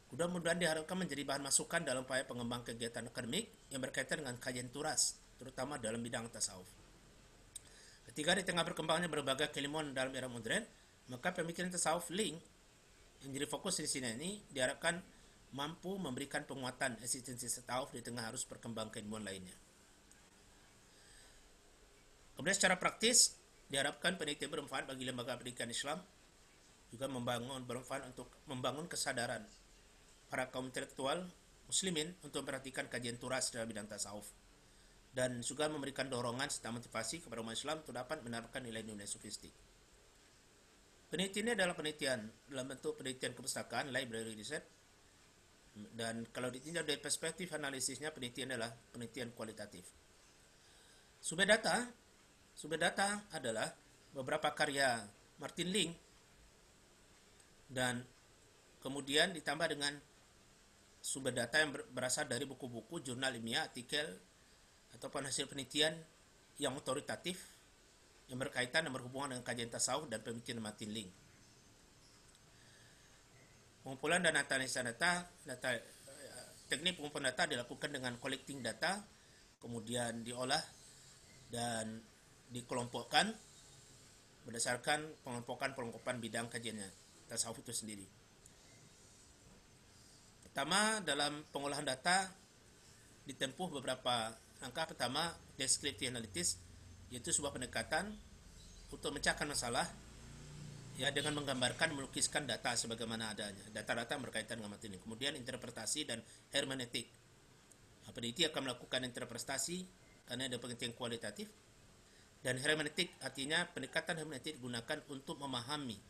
Mudah-mudahan diharapkan menjadi bahan masukan dalam upaya pengembangan kegiatan akademik yang berkaitan dengan kajian turas, terutama dalam bidang tasawuf. Ketiga, di tengah berkembangnya berbagai keilmuan dalam era modern, maka pemikiran tasawuf Ling yang jadi fokus di sini ini diharapkan mampu memberikan penguatan eksistensi tasawuf di tengah arus perkembangan keilmuan lainnya. Kemudian secara praktis, diharapkan penelitian bermanfaat bagi lembaga pendidikan Islam, juga bermanfaat untuk membangun kesadaran para kaum intelektual muslimin untuk memperhatikan kajian turas dalam bidang tasawuf dan juga memberikan dorongan serta motivasi kepada umat Islam untuk dapat menerapkan nilai-nilai sufistik. Penelitian ini adalah penelitian dalam bentuk penelitian kepustakaan, library research, dan kalau ditinjau dari perspektif analisisnya, penelitian adalah penelitian kualitatif. Sumber data adalah beberapa karya Martin Link dan kemudian ditambah dengan sumber data yang berasal dari buku-buku, jurnal ilmiah, artikel, ataupun hasil penelitian yang otoritatif yang berkaitan dan berhubungan dengan kajian tasawuf dan pemikiran Martin Link. Pengumpulan dan analisis teknik pengumpulan data dilakukan dengan collecting data, kemudian diolah dan dikelompokkan berdasarkan pengelompokan bidang kajiannya, tasawuf itu sendiri. Pertama, dalam pengolahan data ditempuh beberapa langkah. Pertama, descriptive analysis, yaitu sebuah pendekatan untuk memecahkan masalah ya dengan menggambarkan, melukiskan data sebagaimana adanya, data-data yang berkaitan dengan materi. Kemudian interpretasi dan hermeneutik. Peneliti akan melakukan interpretasi karena ada pengertian kualitatif, dan hermeneutik artinya pendekatan hermeneutik digunakan untuk memahami.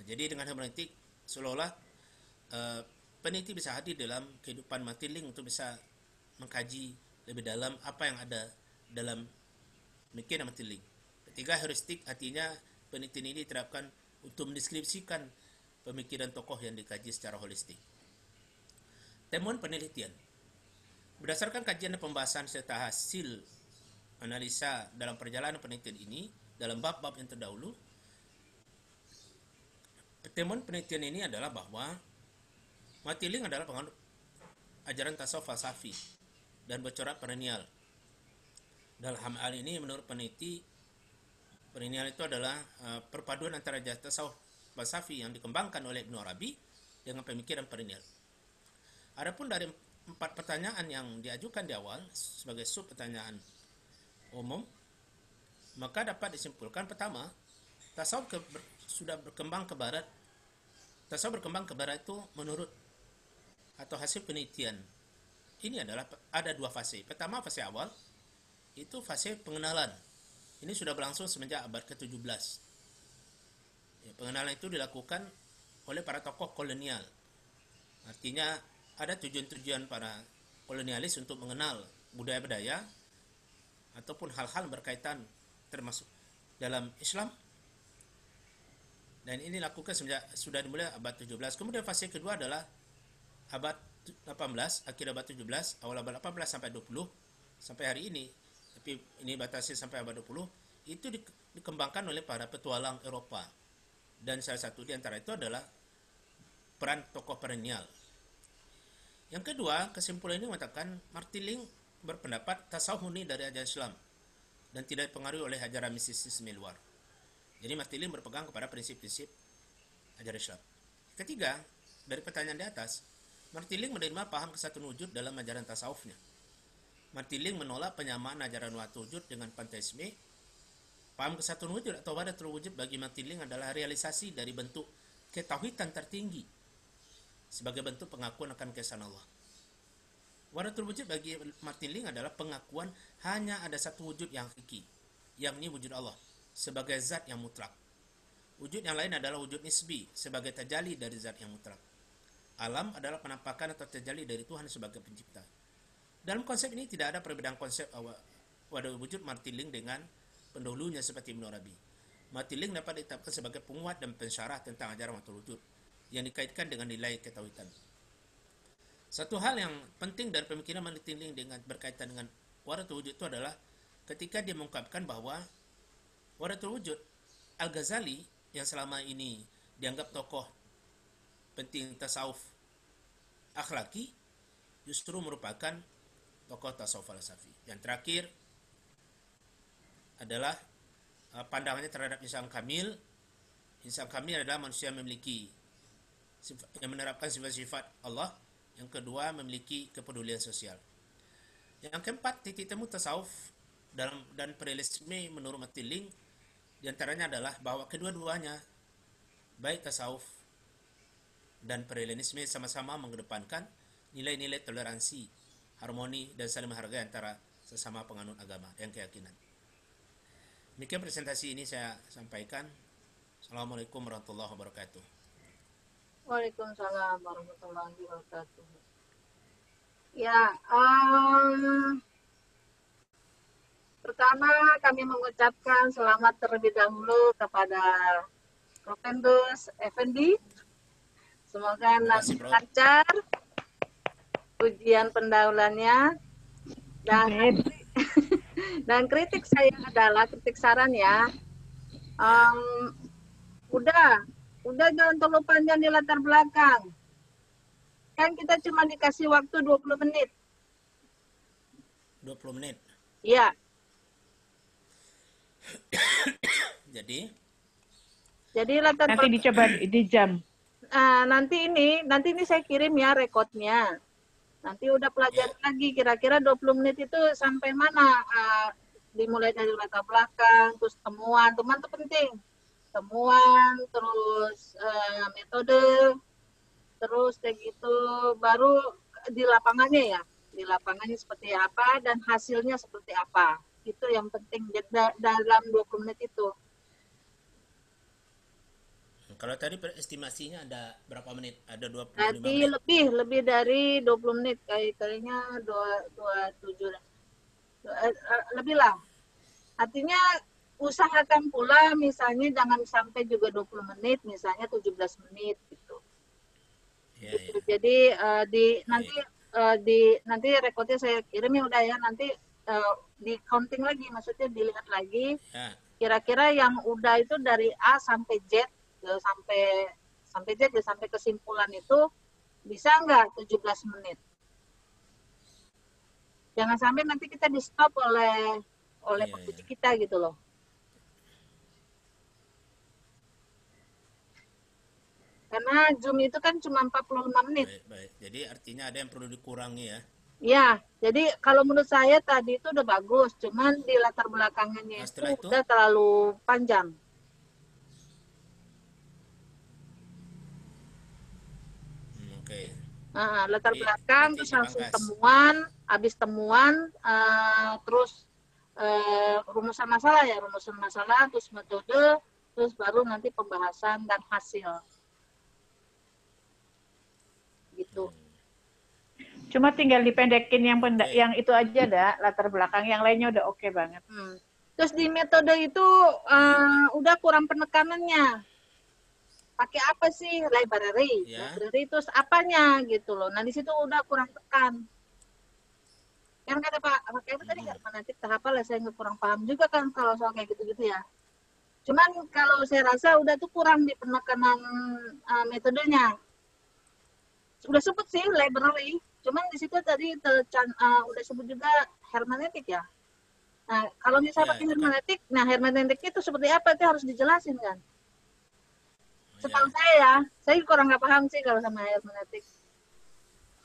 Jadi dengan hermeneutik seolah-olah peneliti bisa hadir dalam kehidupan Martin Link untuk bisa mengkaji lebih dalam apa yang ada dalam pemikiran Martin Link. Ketiga, heuristik artinya penelitian ini diterapkan untuk mendeskripsikan pemikiran tokoh yang dikaji secara holistik. Temuan penelitian. Berdasarkan kajian dan pembahasan serta hasil analisa dalam perjalanan penelitian ini dalam bab-bab yang terdahulu, temuan penelitian ini adalah bahwa Martin Link adalah penganut ajaran tasawuf falsafi dan bercorak perennial. Dalam hal ini menurut peneliti, perennial itu adalah perpaduan antara tasawuf falsafi yang dikembangkan oleh Ibnu Arabi dengan pemikiran perennial. Adapun dari 4 pertanyaan yang diajukan di awal sebagai sub pertanyaan umum, maka dapat disimpulkan pertama, tasawuf sudah berkembang ke barat. Tasawuf berkembang ke barat itu menurut atau hasil penelitian ini adalah ada 2 fase. Pertama, fase awal itu fase pengenalan. Ini sudah berlangsung semenjak abad ke-17. Ya, pengenalan itu dilakukan oleh para tokoh kolonial. Artinya ada tujuan-tujuan para kolonialis untuk mengenal budaya-budaya ataupun hal-hal berkaitan termasuk dalam Islam. Dan ini dilakukan semenjak sudah dimulai abad 17. Kemudian fase kedua adalah abad 18, akhir abad 17, awal abad 18 sampai 20, sampai hari ini. Tapi ini batasi sampai abad 20, itu dikembangkan oleh para petualang Eropa. Dan salah satu di antara itu adalah peran tokoh perennial. Yang kedua, kesimpulan ini mengatakan Martin Link berpendapat tasawuf murni dari ajaran Islam dan tidak dipengaruhi oleh ajaran mistisisme luar. Jadi Martin Link berpegang kepada prinsip-prinsip ajaran Islam. Ketiga, dari pertanyaan di atas, Martin Link menerima paham kesatuan wujud dalam ajaran tasawufnya. Martin Link menolak penyamaan ajaran wahdatul wujud dengan panteisme. Paham kesatuan wujud atau wahdatul wujud bagi Martin Link adalah realisasi dari bentuk ketauhidan tertinggi sebagai bentuk pengakuan akan keesaan Allah. Wahdatul wujud bagi Martin Link adalah pengakuan hanya ada satu wujud yang hakiki, yakni wujud Allah sebagai zat yang mutlak. Wujud yang lain adalah wujud nisbi sebagai tajalli dari zat yang mutlak. Alam adalah penampakan atau tajalli dari Tuhan sebagai pencipta. Dalam konsep ini tidak ada perbedaan konsep wahdatul wujud Martin Link dengan pendahulunya seperti Ibnu Arabi. Martin Link dapat ditetapkan sebagai penguat dan pensyarah tentang ajaran wahdatul wujud yang dikaitkan dengan nilai ketauhidan. Satu hal yang penting dari pemikiran Martin Link dengan berkaitan dengan wahdatul wujud itu adalah ketika dia mengungkapkan bahwa wahdatul wujud, Al-Ghazali yang selama ini dianggap tokoh penting tasawuf akhlaki justru merupakan tokoh tasawuf falsafi. Yang terakhir adalah pandangannya terhadap insan kamil. Insan kamil adalah manusia yang memiliki yang menerapkan sifat-sifat Allah. Yang kedua, memiliki kepedulian sosial. Yang keempat, titik temu tasawuf dan perealisme menurut Martin Link diantaranya adalah bahwa kedua-duanya, baik tasawuf dan perealisme, sama-sama mengedepankan nilai-nilai toleransi, harmoni, dan saling menghargai antara sesama penganut agama dan keyakinan. Demikian presentasi ini saya sampaikan. Assalamualaikum warahmatullahi wabarakatuh. Waalaikumsalam warahmatullahi wabarakatuh. Ya, pertama kami mengucapkan selamat terlebih dahulu kepada Profendus Effendi. Semoga kasih, Prof. lancar ujian pendahuluannya. Amin. Dan kritik saya adalah kritik saran ya. Udah jangan terlalu panjang di latar belakang. Kan kita cuma dikasih waktu 20 menit. 20 menit. Iya. Jadi latar Nanti belakang. dicoba di jam. Nanti ini saya kirim ya rekodnya. Nanti udah pelajari lagi kira-kira 20 menit itu sampai mana. Dimulai dari latar belakang, terus temuan itu penting. Temuan, terus metode, terus kayak gitu, baru di lapangannya ya. Di lapangannya seperti apa dan hasilnya seperti apa. Itu yang penting dalam 20 menit itu. Kalau tadi estimasinya ada berapa menit? Ada 25 Berarti menit. lebih dari 20 menit kayaknya 27 lebih lah. Artinya usahakan pula misalnya jangan sampai juga 20 menit, misalnya 17 menit gitu. Ya, Gitu. ya. Jadi nanti rekodnya saya kirim ya udah ya, nanti di counting lagi, maksudnya dilihat lagi Ya. kira-kira yang udah itu dari A sampai Z sampai Z ya, sampai kesimpulan itu bisa nggak 17 menit. Jangan sampai nanti kita di stop oleh Iya, pekerja iya. kita gitu loh. Karena Zoom itu kan cuma 45 menit. Baik. Jadi artinya ada yang perlu dikurangi ya. Ya, jadi kalau menurut saya tadi itu udah bagus, cuman di latar belakangnya Nah, itu setelah itu udah terlalu panjang. oke. Latar Jadi, belakang, nanti terus langsung dipangkas. temuan, habis temuan, terus rumusan masalah, terus metode, terus baru nanti pembahasan dan hasil. Gitu. Cuma tinggal dipendekin yang Oke. yang itu aja dah, latar belakang. Yang lainnya udah oke banget. Terus di metode itu udah kurang penekanannya. Pakai apa sih library? Ya. Library terus apanya gitu loh. Nah di situ udah kurang tekan. Kan kata Pak itu tadi hermeneutik tahap lah, saya nggak kurang paham juga kan kalau soal kayak gitu-gitu ya. Cuman kalau saya rasa udah tuh kurang di penekanan metodenya. Udah sebut sih library, cuman di situ tadi udah sebut juga hermeneutik ya. Nah, kalau misalnya pakai hermeneutik, nah hermeneutik itu seperti apa itu harus dijelasin kan. Setahu saya kurang nggak paham sih kalau sama hermeneutik.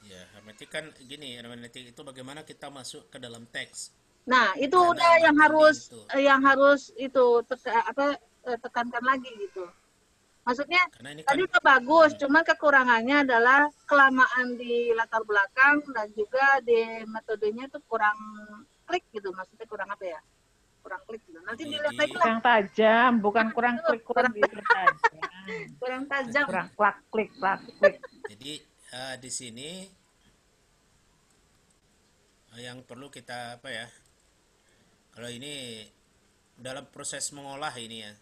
Ya, hermeneutik kan gini, hermeneutik itu bagaimana kita masuk ke dalam teks. Nah, itu Karena udah yang harus itu tekankan lagi gitu. Maksudnya karena ini tadi kan udah bagus, cuman kekurangannya adalah kelamaan di latar belakang dan juga di metodenya itu kurang klik gitu. Maksudnya kurang apa ya? Kurang klik gitu. Nanti dilihat lagi lah. Kurang tajam, bukan kurang klik, kurang tajam. Kurang tajam. Kurang klik. jadi di sini yang perlu kita apa ya? Kalau ini dalam proses mengolah ini ya.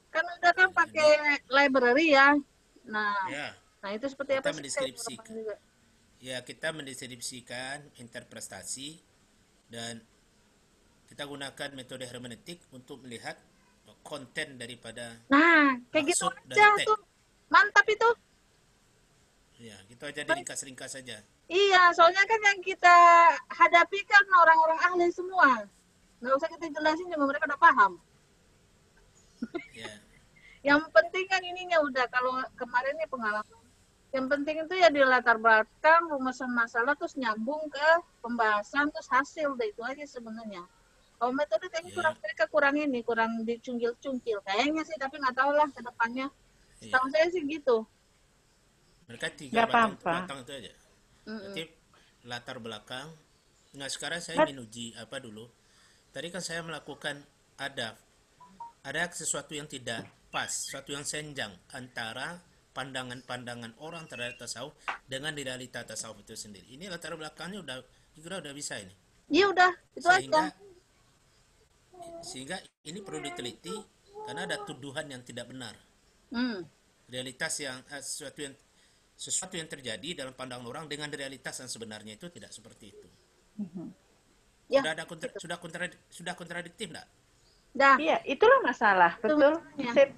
Kan udah kan pakai library ya. Nah, Ya, nah itu seperti kita apa sih? mendeskripsikan. Ya, kita mendeskripsikan interpretasi dan kita gunakan metode hermeneutik untuk melihat konten daripada Nah, kayak gitu maksud aja dari teks. tuh. Mantap itu. Ya, gitu aja diringkas-ringkas saja. Iya, soalnya kan yang kita hadapi kan orang-orang ahli semua. Nggak usah kita jelasin juga mereka udah paham. Ya. Yang penting kan ininya udah, kalau kemarin nih pengalaman. Yang penting itu ya di latar belakang, rumusan masalah, terus nyambung ke pembahasan, terus hasil. Deh, itu aja sebenarnya. Kalau metode kayaknya kurang dicungkil-cungkil. Kayaknya sih, tapi nggak tahu lah ke depannya. Setahu saya sih gitu. Mereka 3 Nggak batang apa-apa. batang itu aja. Nanti latar belakang. Nah sekarang saya But- ingin uji apa dulu. Tadi kan saya melakukan ada sesuatu yang tidak pas, sesuatu yang senjang antara pandangan-pandangan orang terhadap tasawuf dengan realita tasawuf itu sendiri. Ini latar belakangnya udah bisa ini. Iya udah, itu Sehingga aja. sehingga ini perlu diteliti karena ada tuduhan yang tidak benar. Hmm. Realitas yang sesuatu yang terjadi dalam pandangan orang dengan realitas yang sebenarnya itu tidak seperti itu. Ya, Sudah kontradiktif enggak? dah. Iya, itulah masalah, Itu betul. masalahnya. Sip.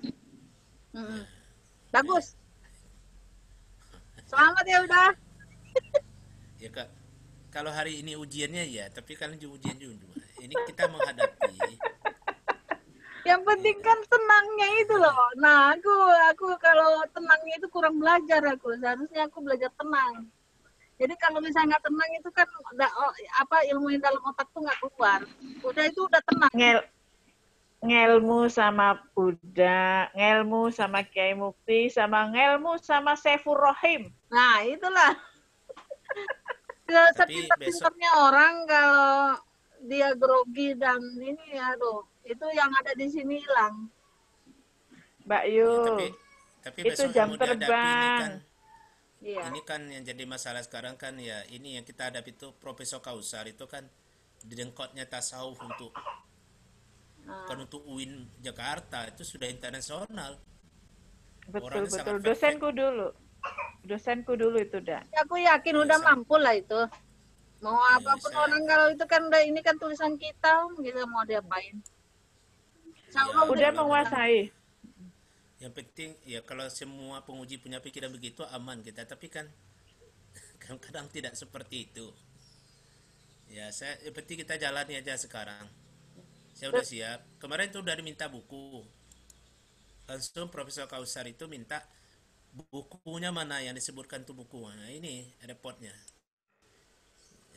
Mm-mm. Bagus. Selamat ya udah. Ya Kak. Kalau hari ini ujiannya ya, tapi kan ujian juga. Ini kita menghadapi. Yang penting kan tenangnya itu loh. Nah, aku kalau tenangnya itu kurang belajar aku. Seharusnya aku belajar tenang. Jadi kalau misalnya nggak tenang itu kan ilmu yang dalam otak tuh nggak keluar. Udah itu udah tenang. Ngelmu sama Buddha, ngelmu sama Kiai Mukti, sama ngelmu sama Saifur Rahim. Nah, itulah. Tapi Sepinter-pinternya orang kalau dia grogi dan ini aduh, itu yang ada di sini hilang. Mbak Yu, Tapi itu besok jam yang mau dihadapi terbang. Iya. ini kan yang jadi masalah sekarang kan ya ini yang kita hadapi itu Profesor Kausar itu kan didengkotnya tasawuf bukan untuk UIN Jakarta, itu sudah internasional. Betul, Orangnya betul. sangat Dosenku dulu itu dah. Aku yakin udah mampu lah itu. Mau apapun saya- orang kalau itu kan udah ini kan tulisan kita, gitu mau diapain. Insya Allah Udah kalau menguasai. Yang penting ya kalau semua penguji punya pikiran begitu aman kita, tapi kan kadang-kadang tidak seperti itu. Ya yang penting kita jalani aja sekarang. Saya udah siap. Kemarin tuh udah diminta buku. Langsung Profesor Kausar itu minta bukunya mana yang disebutkan tuh buku. Nah ini repotnya.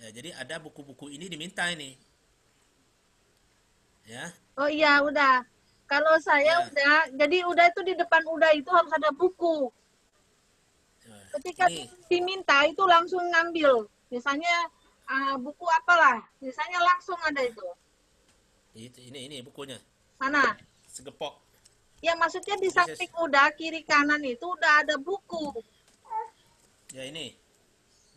Ya jadi ada buku-buku ini diminta ini. Ya. Oh iya udah. Kalau saya Ya. udah, jadi udah itu di depan udah itu harus ada buku. Nah, Ketika ini diminta itu langsung ngambil. Misalnya buku apalah, misalnya langsung ada itu. ini bukunya. Mana? Segepok. Ya maksudnya di samping udah kiri kanan itu udah ada buku. Ya ini.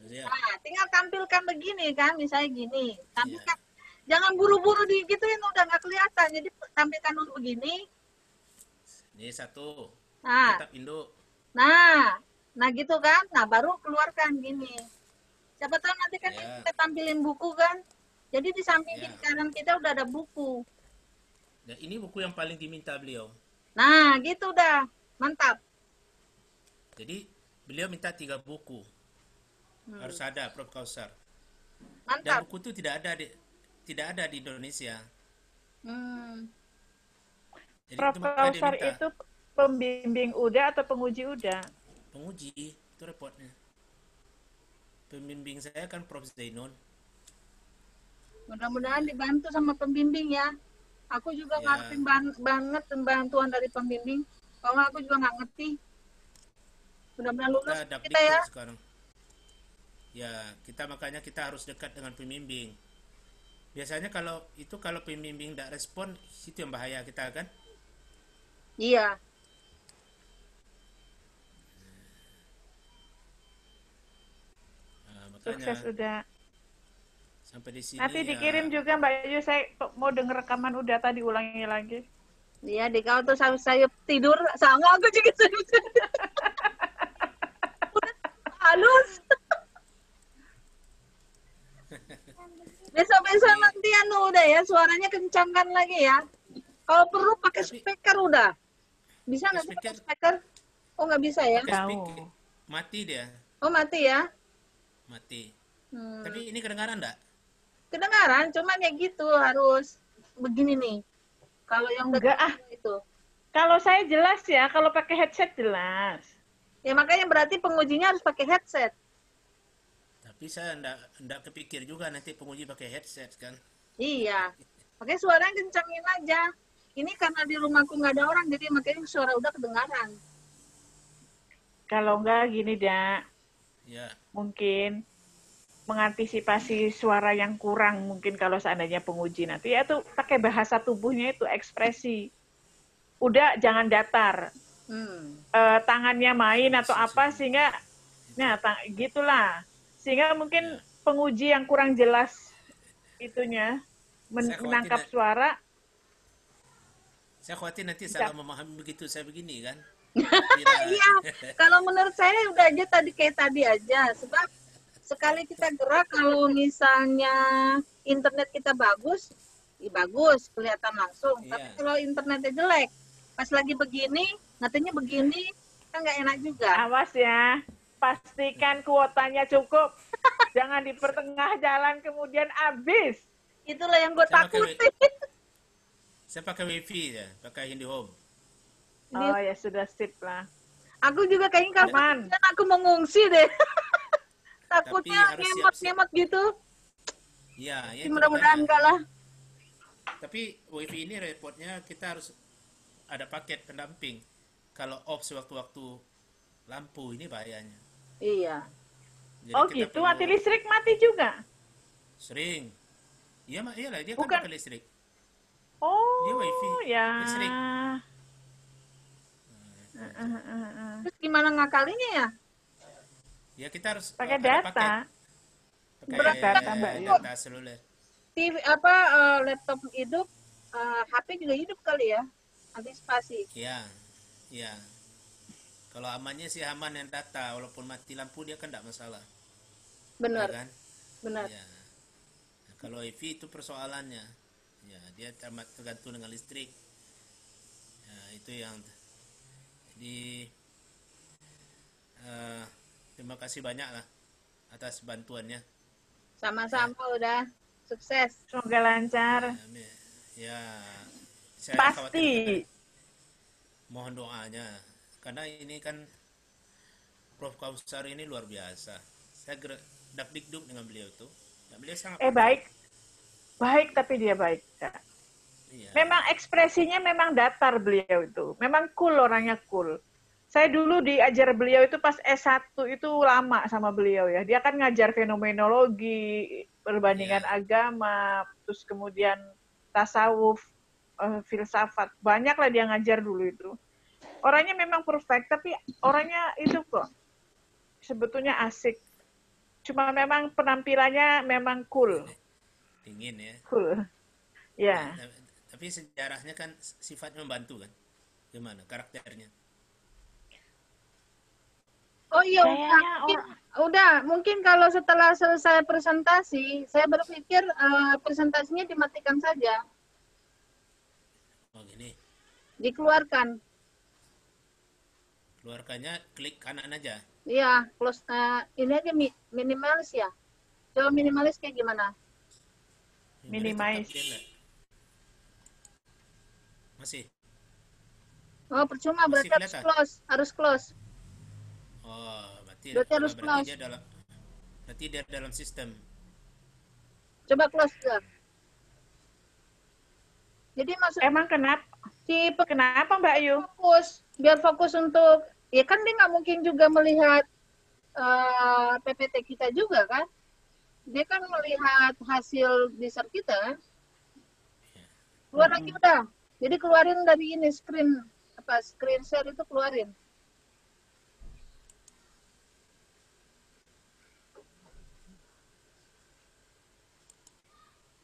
Ya. Nah, tinggal tampilkan begini kan, misalnya gini. Tampilkan, jangan buru-buru digituin udah nggak kelihatan. Jadi tampilkan dulu begini. Ini satu. Nah, Tetap induk. nah gitu kan. Nah baru keluarkan gini. Siapa tahu nanti kan Ya. kita tampilin buku kan. Jadi di samping Ya. kiri kanan kita udah ada buku. Nah, ini buku yang paling diminta beliau. Nah gitu dah, mantap. Jadi beliau minta 3 buku. Harus ada Prof Kausar. Dan Mantap. buku itu tidak ada di Indonesia. Jadi Prof. itu makanya dia Kausar minta. itu pembimbing UDA atau penguji UDA? Penguji, itu repotnya. Pembimbing saya kan Prof Zainun. Mudah-mudahan dibantu sama pembimbing ya. Aku juga Ya. ngarepin banget bantuan dari pembimbing. Kalau aku juga nggak ngerti. Mudah-mudahan lulus Kita kita dapdikbud ya. sekarang. Ya, makanya kita harus dekat dengan pembimbing. Biasanya kalau pembimbing tidak respon, itu yang bahaya kita kan. Iya. Nah, makanya Sukses udah. sampai di sini Nanti ya, dikirim juga Mbak Yu, saya mau denger rekaman UDA tadi ulangi lagi. Iya, di kau tuh saya tidur sama aku juga tidur. Halus. Besok-besok nanti udah ya, suaranya kencangkan lagi ya. Kalau perlu pakai speaker udah. Bisa nggak sih pakai speaker? Oh nggak bisa ya? pakai Tahu. speaker. Mati dia, Oh mati ya? mati. Hmm. Tapi ini kedengaran enggak? Kedengaran, cuman ya gitu harus begini nih. Kalau yang Enggak, itu. Kalau saya jelas ya, kalau pakai headset jelas. Ya makanya berarti pengujinya harus pakai headset. Tapi saya enggak kepikir juga nanti penguji pakai headset kan. Iya. Makanya suaranya kencangin aja. Ini karena di rumahku nggak ada orang, jadi makanya suara udah kedengaran. Kalau enggak gini, Dak. Ya, Mungkin mengantisipasi suara yang kurang mungkin kalau seandainya penguji nanti ya tuh pakai bahasa tubuhnya itu ekspresi. Udah jangan datar. Hmm. Tangannya main atau apa sehingga nah gitulah. Sehingga mungkin ya. penguji yang kurang jelas itunya Saya khawatir, menangkap suara nanti bisa. salah memahami begitu saya begini kan. Tidak. Iya, kalau menurut saya udah aja tadi kayak tadi aja. Sebab sekali kita gerak, kalau misalnya internet kita bagus, ya bagus, kelihatan langsung. Tapi Iya. kalau internetnya jelek, pas lagi begini, nantinya begini, kan nggak enak juga. Awas ya, pastikan kuotanya cukup. Jangan di pertengah jalan kemudian habis. Itulah yang gue Saya pakai takutin. Saya pakai wifi ya, pakai IndiHome. Oh ya sudah sip lah. Aku juga kayaknya kalau Aman. kemudian aku mengungsi deh. Tapi Takutnya harus ngemot-ngemot gitu. Ya, ya Tapi itu mudah-mudahan makanya. enggak lah. Tapi wifi ini repotnya kita harus ada paket pendamping. Kalau off sewaktu-waktu lampu ini bahayanya. Iya. Jadi Oh kita gitu, perlu mati listrik mati juga. sering. Iya, iyalah dia Bukan. kan pakai listrik. Oh Dia wifi, ya. listrik. Terus gimana ngakalinya ya? Ya kita harus Pakai ada data. paket. Pakai Pakai data, Mbak Yu. data seluler. TV laptop hidup, HP juga hidup kali ya. Antisipasi. Iya, iya. Kalau amannya sih aman yang data, walaupun mati lampu dia kan tidak masalah, ya Benar, kan? benar. Ya. Nah, kalau wifi itu persoalannya, ya dia tergantung dengan listrik. Ya, itu yang jadi terima kasih banyak lah atas bantuannya. Sama-sama udah sukses. Semoga lancar. Ya, saya Pasti. khawatir, mohon doanya karena ini kan Prof. Kausar ini luar biasa. Saya dakdikduk dengan beliau itu. Dan beliau sangat Baik. Baik tapi dia baik. Iya. Memang ekspresinya memang datar beliau itu. Memang cool, orangnya cool. Saya dulu diajar beliau itu pas S1 itu lama sama beliau ya. Dia kan ngajar fenomenologi, perbandingan agama, terus kemudian tasawuf, filsafat. Banyak lah dia ngajar dulu itu. Orangnya memang perfect, tapi orangnya itu kok sebetulnya asik. Cuma memang penampilannya memang cool. Dingin ya. Cool. Ya. Tapi sejarahnya kan sifatnya membantu kan. Gimana karakternya? Oh iya, udah. Mungkin kalau setelah selesai presentasi, saya berpikir presentasinya dimatikan saja. Oh gini. Dikeluarkan. Keluarkannya klik kanan aja. Iya, close. Ini aja minimalis ya. Coba minimalis kayak gimana? Minimize. Masih. Oh, percuma, berarti harus close. Harus close. Oh, berarti harus close. Berarti dia dalam sistem. Coba close juga. Jadi maksud Emang kenapa? Kenapa Mbak Yu? Biar fokus untuk, ya kan dia nggak mungkin juga melihat PPT kita juga kan. Dia kan melihat hasil research kita kan. Keluar lagi udah. Jadi keluarin dari ini screen share itu keluarin.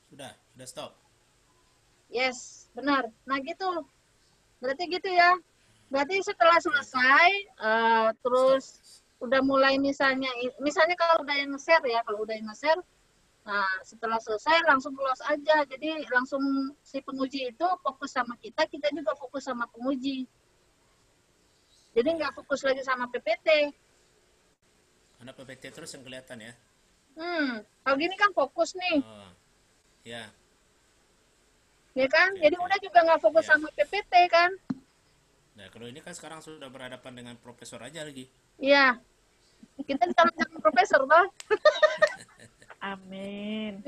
Sudah stop. Yes, benar. Nah gitu. Berarti gitu ya. Berarti setelah selesai, terus udah mulai misalnya kalau udah yang nge-share ya, nah setelah selesai langsung close aja. Jadi langsung si penguji itu fokus sama kita juga fokus sama penguji. Jadi nggak fokus lagi sama PPT. Karena PPT terus yang kelihatan ya. Kalau gini kan fokus nih. Oh, ya. Ya kan? Jadi udah juga nggak fokus sama PPT kan? Nah, kalau ini kan sekarang sudah berhadapan dengan profesor aja lagi. Iya. Kita calon profesor, Pak. Amin.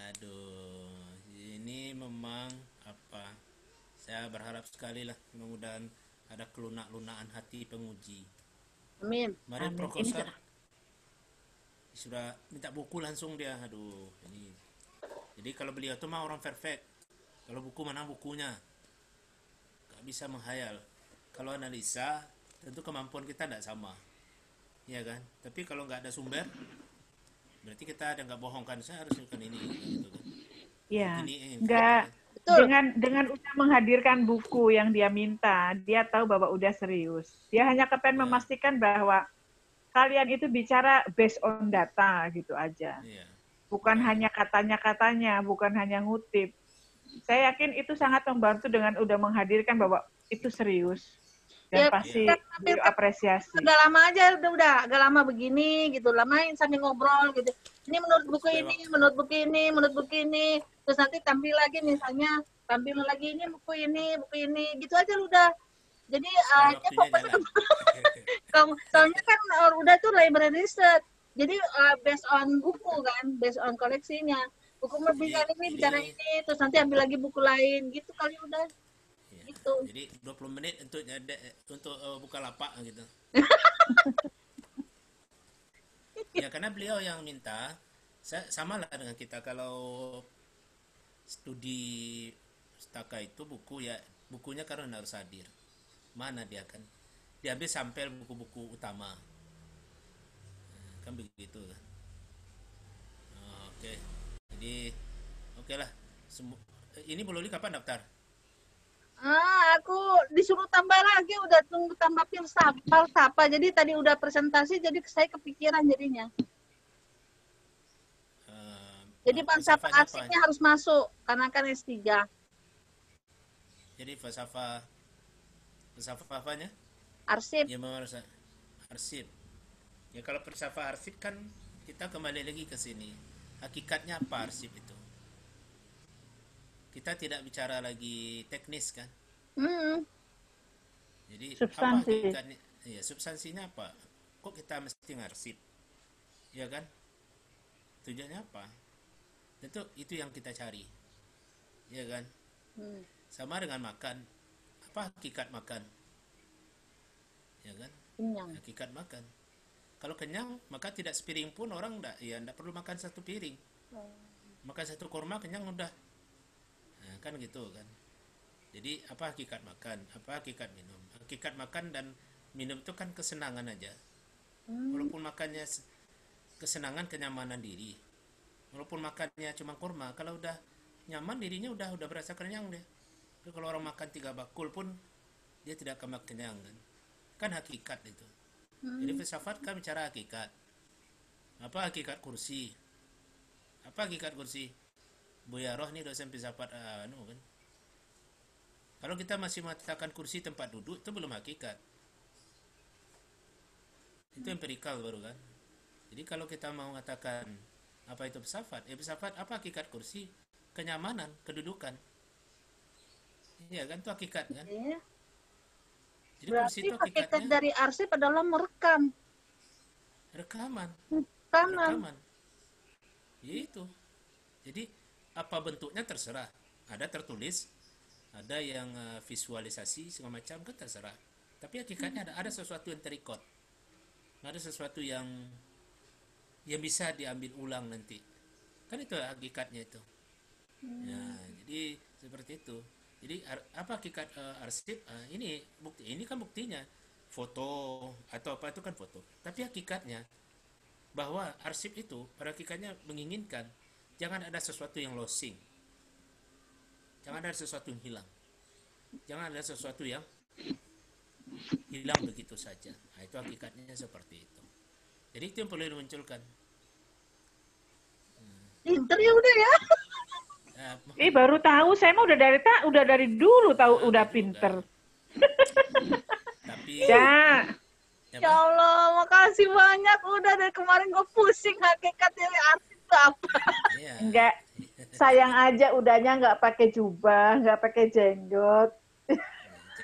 Aduh, ini memang apa? Saya berharap sekali lah mudah-mudahan ada kelunak-lunaan hati penguji. Amin. Kemarin Amin. Prof. Sudah minta buku langsung dia. Aduh, ini. Jadi kalau beliau tuh mah orang perfect. Kalau buku mana bukunya? Gak bisa menghayal. Kalau analisa, tentu kemampuan kita tidak sama. Iya kan? Tapi kalau nggak ada sumber, berarti kita ada nggak bohong kan? Saya harus lakukan ini, gitu kan? Iya. Ini Enggak. Betul. Dengan udah menghadirkan buku yang dia minta, dia tahu bahwa udah serius. Dia hanya kepen Ya. memastikan bahwa kalian itu bicara based on data gitu aja. Iya. Bukan hanya katanya-katanya, bukan hanya ngutip. Saya yakin itu sangat membantu dengan udah menghadirkan bahwa itu serius. Dan Ya, pasti kita beliau apresiasi. Agak lama aja, udah agak lama begini gitu, lamain sambil ngobrol gitu. Ini menurut buku ini, menurut buku ini, menurut buku ini. Terus nanti tampil lagi misalnya, tampil lagi ini buku ini, gitu aja udah. Jadi Supaya dia waktunya fokus jalan. soalnya kan udah tuh library research. Jadi based on buku kan, based on koleksinya. Buku bicara ini, bicara ini, terus nanti ambil lagi buku lain, gitu kali udah. Iya. Gitu. Jadi 20 menit untuk buka lapak gitu. Ya karena beliau yang minta, sama lah dengan kita kalau studi staka itu bukunya karena harus hadir. Mana dia kan? Diambil sampel buku-buku utama. Kan begitu kan. Oke. Jadi oke lah. Ini Bu Loli kapan daftar? Aku disuruh tambah lagi, udah tunggu tambah filsafat. Jadi tadi udah presentasi, jadi saya kepikiran jadinya. Jadi falsafah arsipnya harus masuk, karena kan S3. Jadi falsafah apanya? Arsip. Ya memang harus arsip. Ya kalau falsafah arsip kan kita kembali lagi ke sini. Hakikatnya apa arsip itu? Kita tidak bicara lagi teknis kan? Jadi Substansi. apa hakikatnya? Ya, substansinya apa? Kok kita mesti ngarsip? Ya kan? Tujuannya apa? Tentu itu yang kita cari. Ya kan? Sama dengan makan. Apa hakikat makan? Ya kan? Kenyang. Hakikat makan. Kalau kenyang, maka tidak sepiring pun orang enggak perlu makan satu piring. Makan satu kurma kenyang udah. Nah, kan gitu kan. Jadi apa hakikat makan? Apa hakikat minum? Hakikat makan dan minum itu kan kesenangan aja. Walaupun makannya kesenangan, kenyamanan diri. Walaupun makannya cuma kurma, kalau udah nyaman dirinya udah berasa kenyang deh. Tapi kalau orang makan 3 bakul pun dia tidak akan kenyang kan. Kan hakikat itu. Jadi filsafat kan bicara hakikat. Apa hakikat kursi? Apa hakikat kursi? Buya Roh nih dosen filsafat kan. Kalau kita masih mengatakan kursi tempat duduk itu belum hakikat. Itu empirikal baru kan. Jadi kalau kita mau mengatakan apa itu filsafat? Filsafat apa hakikat kursi? Kenyamanan, kedudukan. Iya kan itu hakikat kan? Iya. Jadi Berarti kursi itu hakikat hakikatnya dari arsip adalah merekam. rekaman. Rekaman. Itu. Jadi apa bentuknya terserah. Ada tertulis, ada yang visualisasi segala macam kan terserah. Tapi hakikatnya ada sesuatu yang terikot. Ada sesuatu yang bisa diambil ulang nanti. Kan itu hakikatnya itu. Ya, jadi seperti itu. Jadi apa hakikat arsip? Ini kan buktinya. Foto atau apa itu kan foto. Tapi hakikatnya bahwa arsip itu pada hakikatnya menginginkan jangan ada sesuatu yang losing. Jangan ada sesuatu yang hilang. Jangan ada sesuatu yang hilang begitu saja. Nah, itu hakikatnya seperti itu. Jadi itu yang perlu dimunculkan. Pinter ya udah ya. Baru tahu, saya mah udah dari dulu tahu udah pinter. Tapi Ya, Ya Allah, makasih banyak. Udah dari kemarin gue pusing hakikat dari arsip itu apa. ya, enggak. Sayang aja udahnya nggak pakai jubah, nggak pakai jenggot.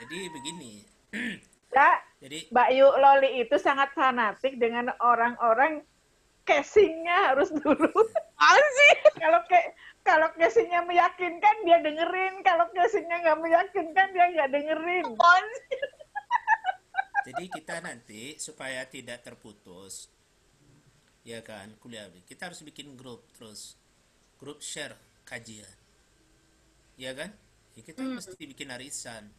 jadi begini. Ya, Jadi Mbak Yu Loli itu sangat fanatik dengan orang-orang casingnya harus dulu. Asik. Kalau casingnya meyakinkan dia dengerin, kalau casingnya nggak meyakinkan dia nggak dengerin. Jadi kita nanti supaya tidak terputus, ya kan, kuliah kita harus bikin grup terus, grup share kajian, ya kan? Ya, kita mesti bikin arisan,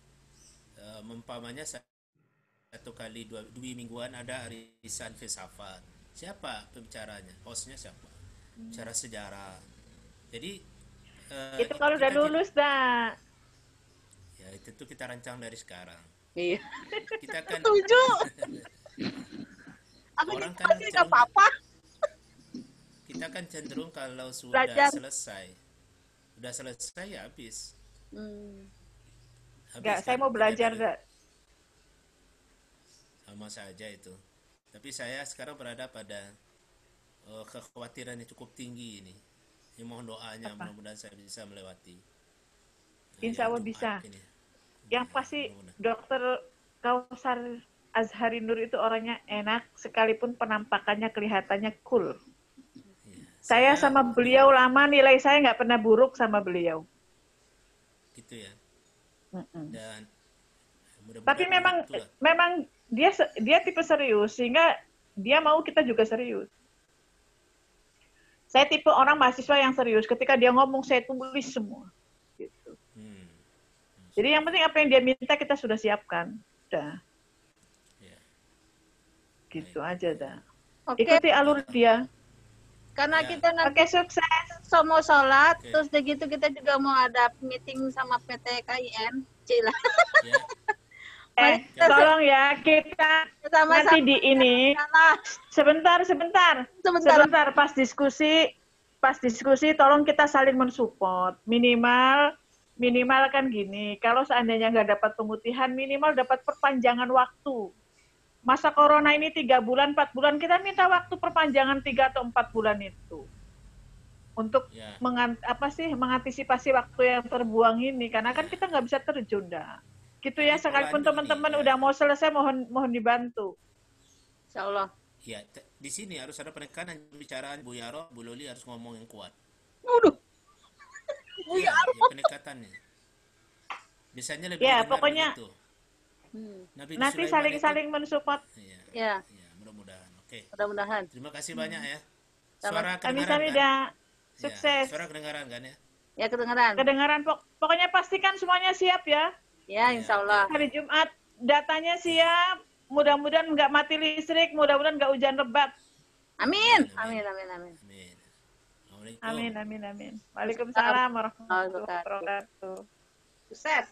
mempamanya satu kali dua mingguan ada arisan filsafat. Siapa pembicaranya? Hostnya siapa? Bicara sejarah. Jadi Itu kalau udah lulus dah. ya itu tuh kita rancang dari sekarang. Iya. Kita kan Setuju. Aku orang jadi kan masih nggak apa-apa. kita kan cenderung kalau sudah Belajar. selesai ya habis. Enggak, saya Kan? mau belajar Tidak dah. sama saja itu. Tapi saya sekarang berada pada kekhawatiran yang cukup tinggi ini. Ya, mohon doanya, mudah-mudahan saya bisa melewati. Insya Allah Jumat bisa. ini. Yang pasti Mudah-mudahan. Dokter Kausar Azhari Nur itu orangnya enak, sekalipun penampakannya kelihatannya cool. Iya. Saya sama beliau lama, nilai saya nggak pernah buruk sama beliau. Gitu ya. Dan mudah-mudahan Tapi memang begitulah. memang dia tipe serius, sehingga dia mau kita juga serius. Saya tipe orang mahasiswa yang serius. Ketika dia ngomong, saya tulis semua. Gitu. Jadi yang penting apa yang dia minta kita sudah siapkan. Udah. Ya. Gitu aja dah. Oke, Ikuti alur dia. karena Ya. kita nanti Oke, sukses. mau sholat, Oke. terus begitu kita juga mau ada meeting sama PT KIN. Cila. Ya. Tolong ya, kita Sama-sama. nanti di ini. Salah. Sebentar, pas diskusi tolong kita saling mensupport. Minimal kan gini, kalau seandainya nggak dapat pemutihan, minimal dapat perpanjangan waktu. Masa corona ini 3 bulan, 4 bulan, kita minta waktu perpanjangan 3 atau 4 bulan itu. Untuk Ya. mengantisipasi waktu yang terbuang ini, karena kan kita nggak bisa terjun dah. Gitu ya, Jadi sekalipun polanya teman-teman gini, ya. udah mau selesai, mohon dibantu. Insya Allah. Ya, di sini harus ada penekanan pembicaraan. Bu Yaro, Bu Loli harus ngomong yang kuat. Waduh. Iya, ya, penekatannya. Biasanya lebih Ya, dengar pokoknya begitu. Nabi Nanti Sulaiman itu- saling mensupport. Iya, Ya, iya, mudah-mudahan. Oke. mudah-mudahan. Terima kasih banyak ya. Sama. Suara Kami kedengaran kan? dah. Ya, Sukses. suara kedengaran kan ya? Ya, kedengaran. Kedengaran, pokoknya pastikan semuanya siap ya. Ya, insya Allah. Hari Jumat datanya siap. Mudah-mudahan nggak mati listrik, mudah-mudahan nggak hujan lebat. Amin. Amin, amin, amin. Amin. Assalamualaikum. Amin. Waalaikumsalam warahmatullahi Waalaikumsalam. wabarakatuh. Sukses.